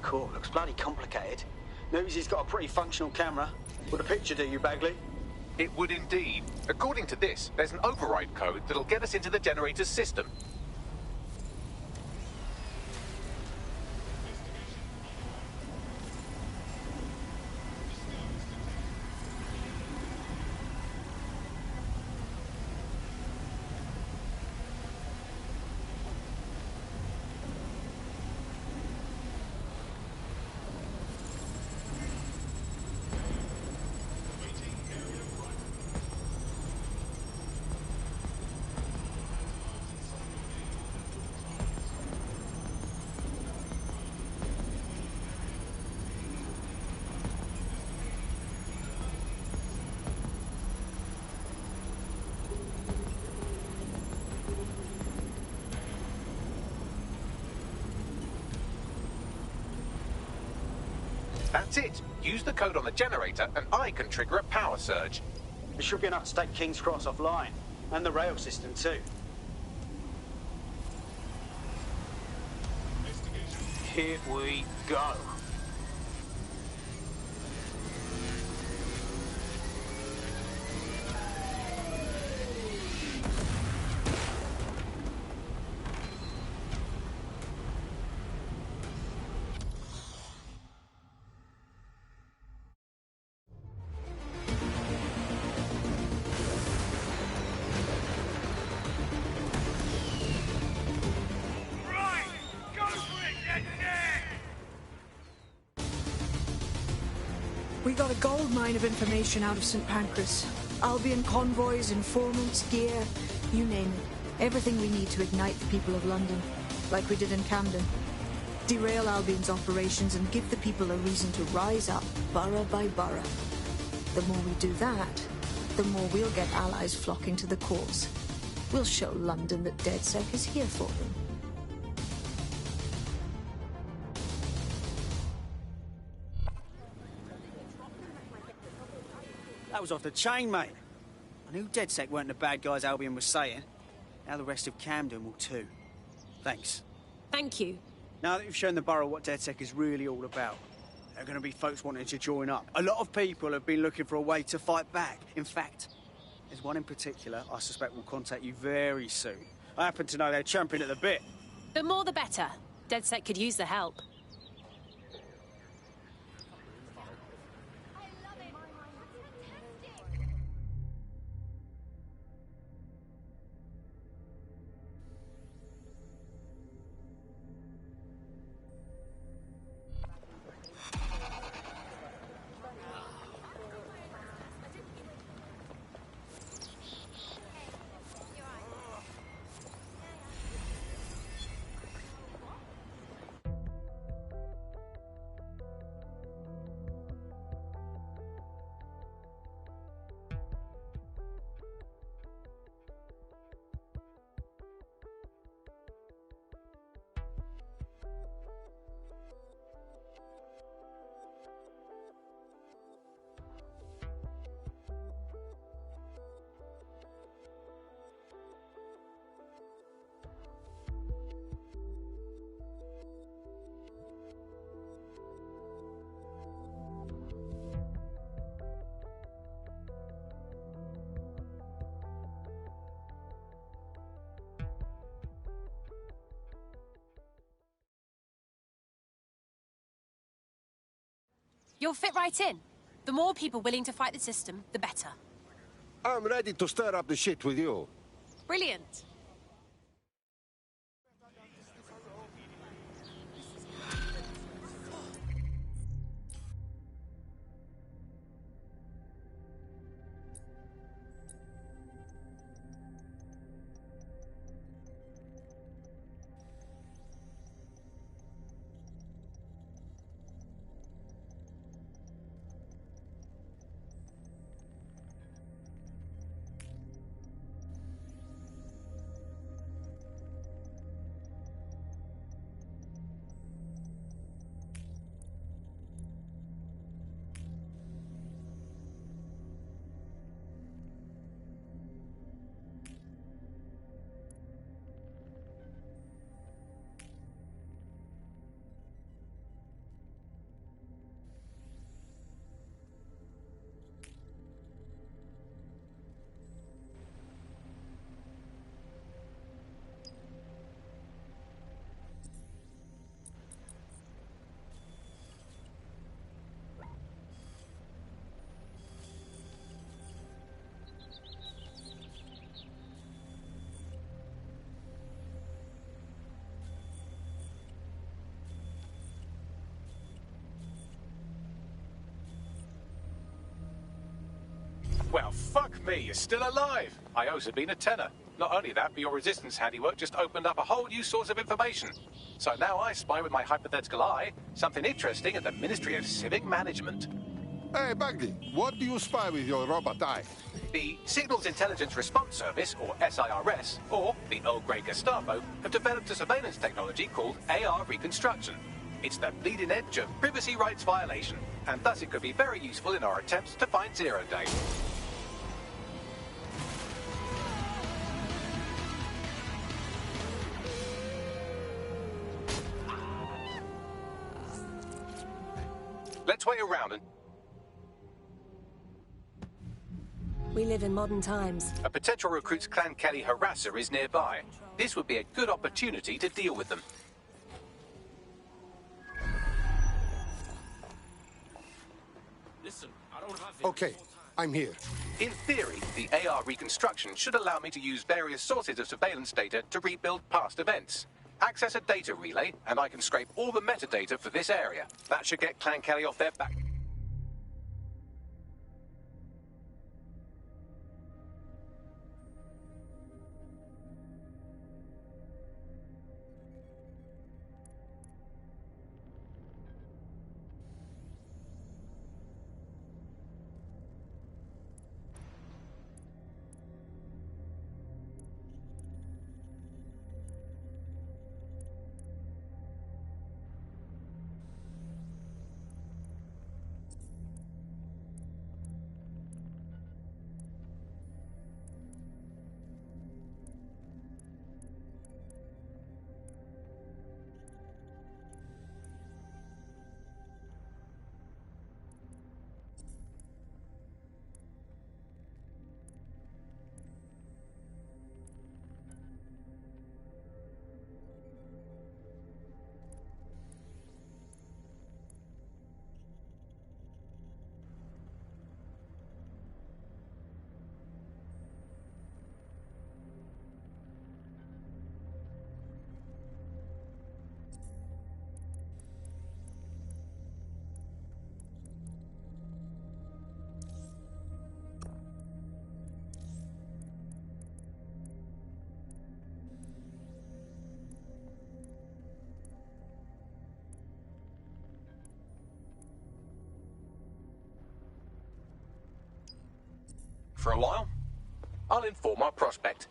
O: Cool, looks bloody complicated. Newsy's got a pretty functional camera. Would a picture do you, Bagley?
C: It would indeed. According to this, there's an override code that'll get us into the generator's system. That's it. Use the code on the generator and I can trigger a power surge.
O: It should be enough to take King's Cross offline. And the rail system too. Here we go.
B: We got a gold mine of information out of St. Pancras. Albion convoys, informants, gear, you name it. Everything we need to ignite the people of London, like we did in Camden. Derail Albion's operations and give the people a reason to rise up, borough by borough. The more we do that, the more we'll get allies flocking to the cause. We'll show London that DedSec is here for them.
O: That was off the chain, mate. I knew DedSec weren't the bad guys Albion was saying. Now the rest of Camden will too. Thanks.
R: Thank you.
O: Now that you've shown the borough what DedSec is really all about, there are going to be folks wanting to join up. A lot of people have been looking for a way to fight back. In fact, there's one in particular I suspect will contact you very soon. I happen to know they're champing at the bit.
R: The more the better. DedSec could use the help. You'll fit right in. The more people willing to fight the system, the better.
J: I'm ready to stir up the shit with you.
R: Brilliant.
C: Well, fuck me, you're still alive. I owes have been a tenner. Not only that, but your resistance handiwork just opened up a whole new source of information. So now I spy with my hypothetical eye something interesting at the Ministry of Civic Management.
J: Hey, Bagley, what do you spy with your robot eye?
C: The Signals Intelligence Response Service, or SIRS, or the Earl Grey Gestapo, have developed a surveillance technology called AR Reconstruction. It's the bleeding edge of privacy rights violation, and thus it could be very useful in our attempts to find Zero Day. Let's wait around and...
D: We live in modern times.
C: A potential recruit's Clan Kelly harasser is nearby. This would be a good opportunity to deal with them.
W: Listen, I don't have
J: Okay, I'm here.
C: In theory, the AR reconstruction should allow me to use various sources of surveillance data to rebuild past events. Access a data relay, and I can scrape all the metadata for this area. That should get Clan Kelly off their back. For a while, I'll inform our prospect.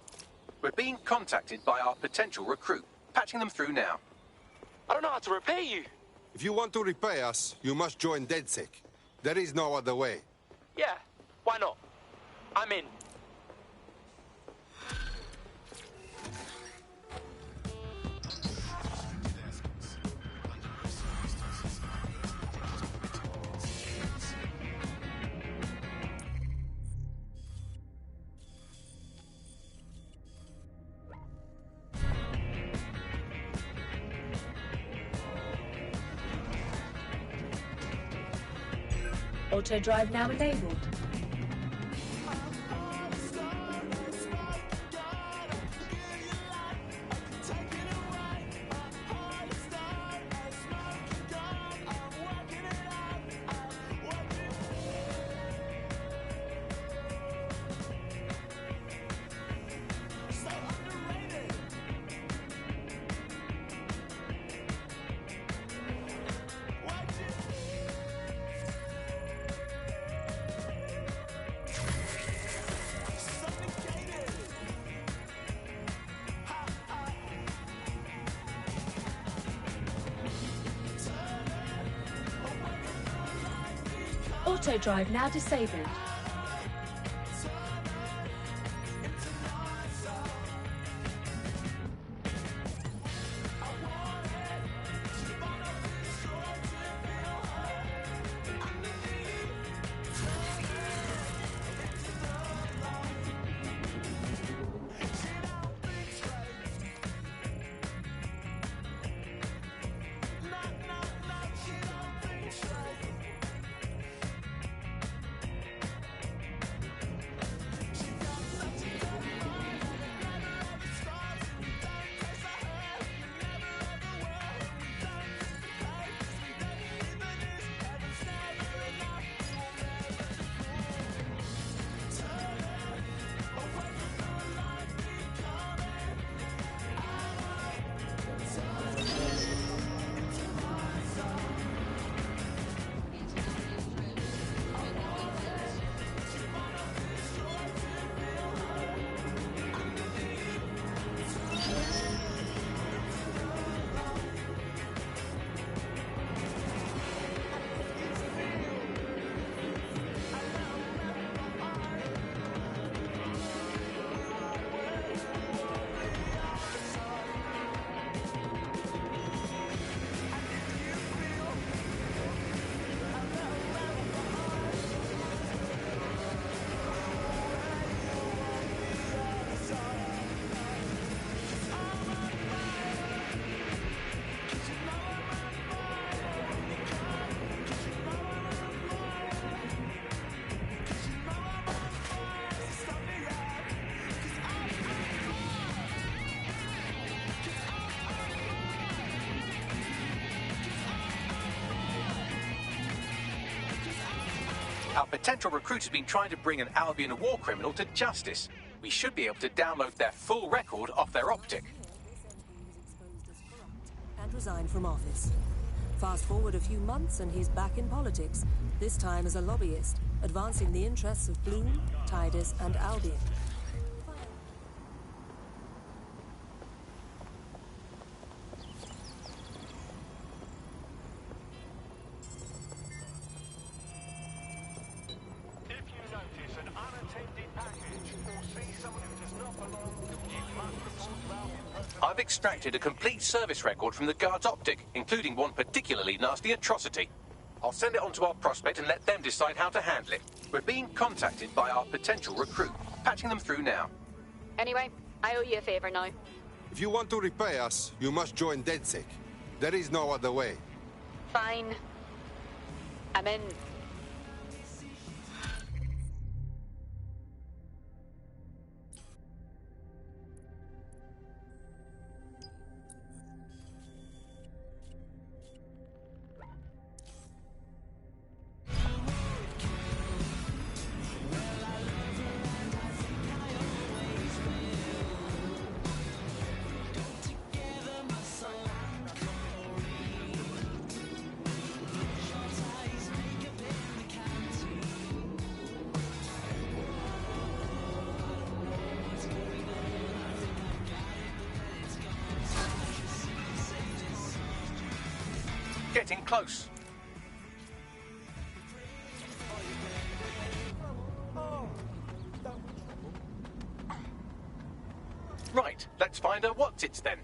C: We're being contacted by our potential recruit. Patching them through now.
I: I don't know how to repay you.
J: If you want to repay us, you must join DedSec. There is no other way.
I: Yeah, why not? I'm in.
V: Auto drive now enabled. Auto drive now disabled.
C: Our potential recruit has been trying to bring an Albion war criminal to justice. We should be able to download their full record off their optic.
G: And resigned from office. Fast forward a few months and he's back in politics, this time as a lobbyist, advancing the interests of Bloom, Tidus, and Albion.
C: I've extracted a complete service record from the guard's optic, including one particularly nasty atrocity. I'll send it on to our prospect and let them decide how to handle it. We're being contacted by our potential recruit, patching them through now.
K: Anyway, I owe you a favor now.
J: If you want to repay us, you must join DedSec. There is no other way.
K: Fine. I'm in.
C: Getting close. Right, let's find her what's-its then.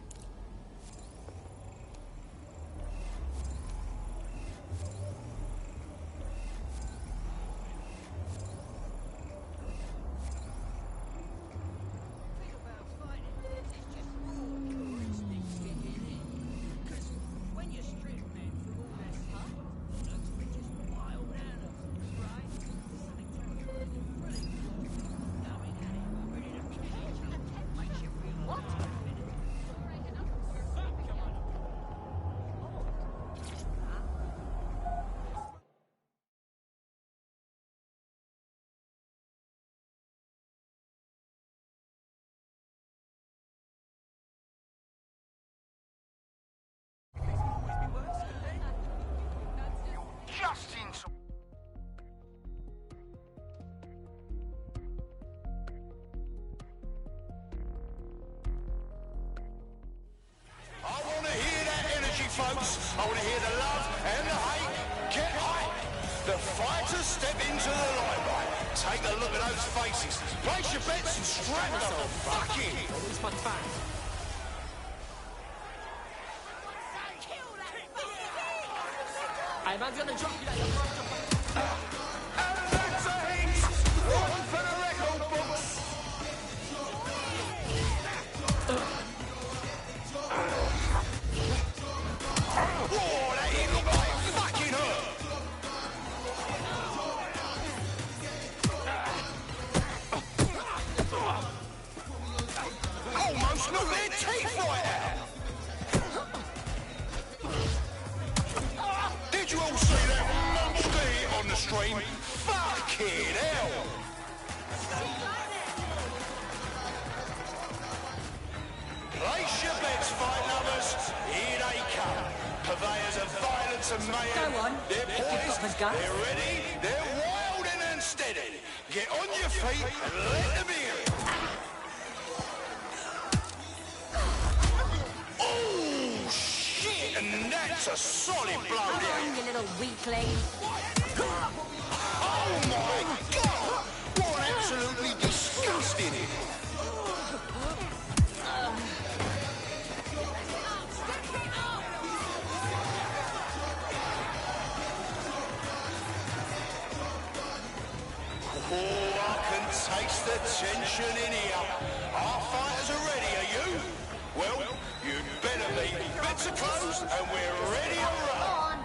H: applause. I want to hear the love and the hate. Get hype. The fighters step into the limelight. Take a look at those faces. Place your bets and strap them the fuck in.
M: Where's my fan? Hey, man's gonna drop you like
H: And that's a hit. One for the record books. Whoa, that hit looked like it fucking hurt. Almost knocked their teeth right out. Did you all see that monster hit on the stream? Fucking hell! Place your bets, fight lovers. Here they come. Purveyors of violence and mayhem.
G: Go on.
H: They're
G: If you've got
H: poised,
G: the guts.
H: they're ready, they're wild and unsteady. Get on your feet and let them hear it. Oh, shit! And that's a solid blow
D: Come
H: there.
D: on, you little weakling.
H: Oh my God! What absolutely disgusting it! Oh, I can taste the tension in here. Our fighters are ready, are you? Well, you'd better be. Bets are closed and we're ready to run.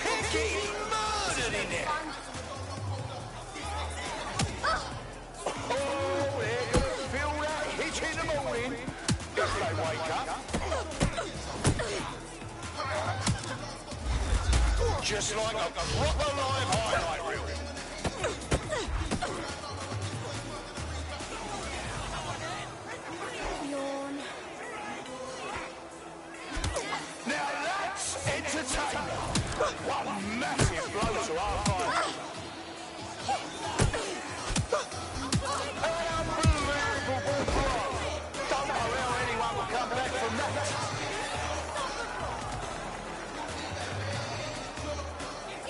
H: They're getting murdered in there. Oh, they're gonna feel that hitch in the morning if they wake up. Just like a proper live highlight reel. Now that's entertainment. One massive blow to our fighters. An unbelievable blow. Don't know how anyone will come back from that.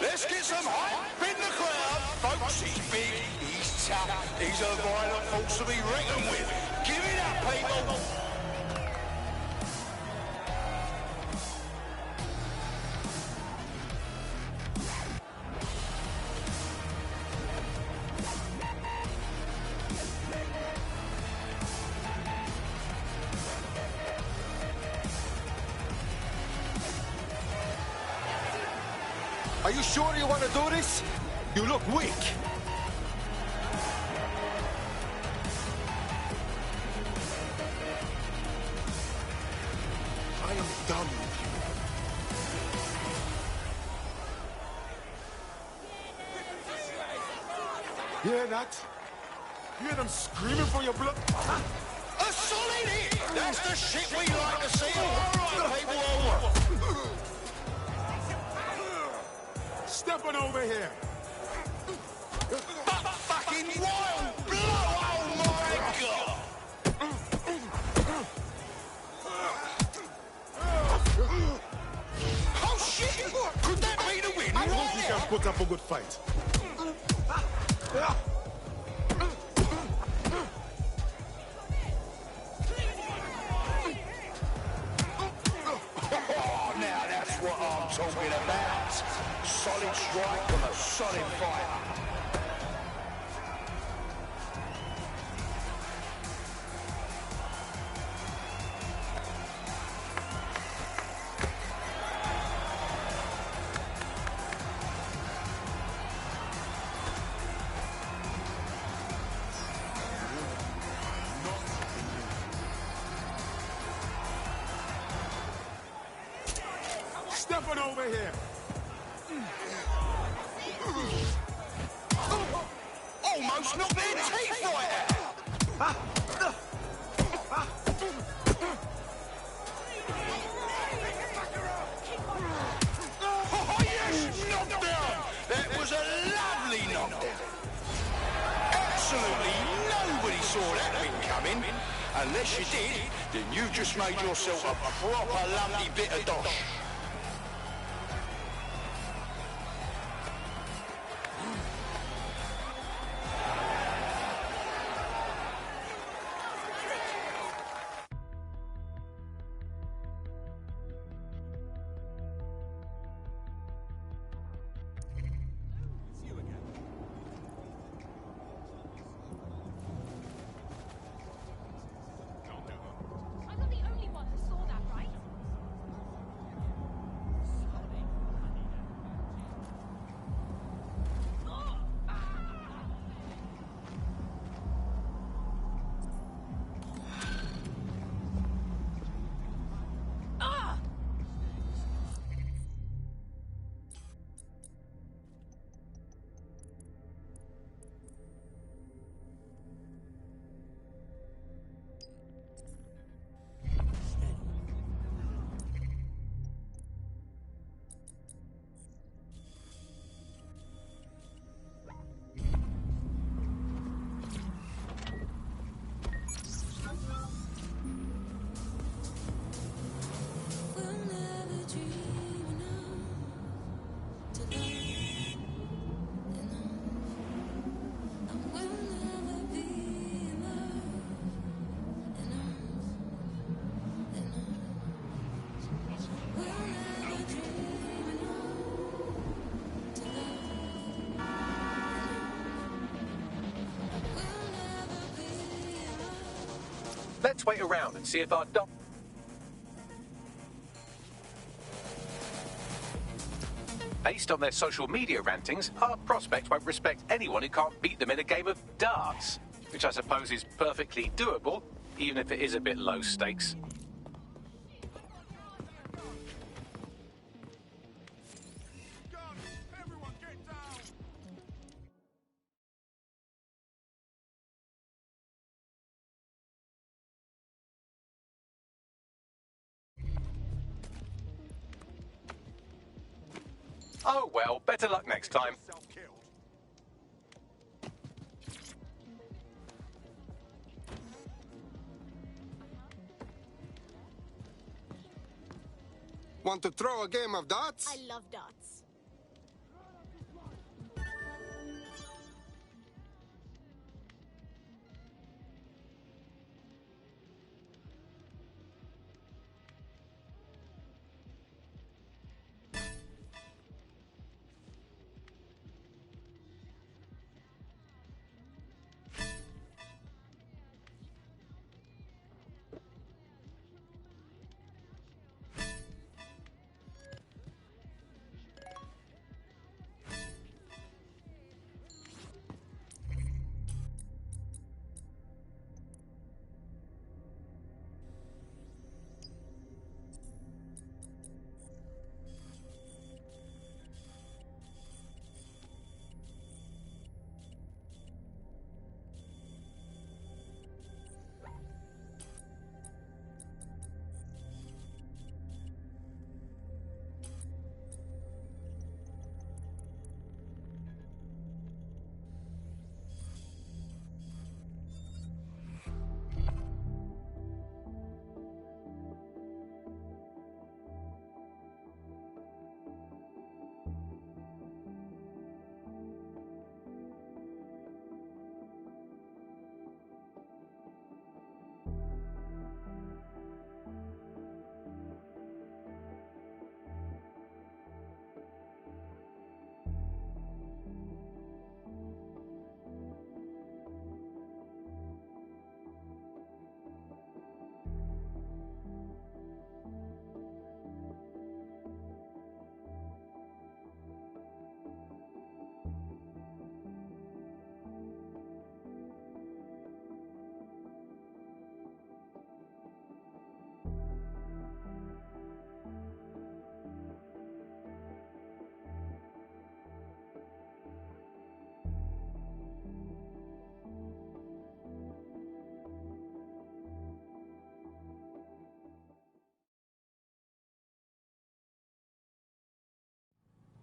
H: Let's get some hype in the crowd. Folks, he's big, he's tough, he's a violent force to be reckoned with. Give it up, people.
J: Are you sure you want to do this? You look weak.
F: I am done with you. Hear that? Hear them screaming for your blood?
H: A solid hit! That's the shit we like to see. All right, people, all right.
F: Stepping over here.
H: Fucking wild blow! Oh my God! Oh shit! Could that be the win?
F: I hope you can put up a good fight.
H: Oh, now that's what I'm talking about. Solid strike from a solid fighter.
F: Stepping over here.
H: Almost knocked their teeth right out. Oh, yes! Knockdown! That was a lovely knockdown. Absolutely nobody saw that win coming. Unless you did, then you just made yourself a proper lumpy bit of dosh.
N: I'm not the only one who saw that, right?
C: Let's wait around and see if our doc... Based on their social media rantings, our prospect won't respect anyone who can't beat them in a game of darts, which I suppose is perfectly doable, even if it is a bit low stakes. Oh well, better luck next time.
J: Want to throw a game of darts?
N: I love darts.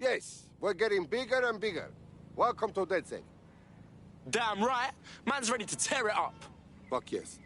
J: Yes, we're getting bigger and bigger. Welcome to DedSec.
I: Damn right. Man's ready to tear it up.
J: Fuck yes.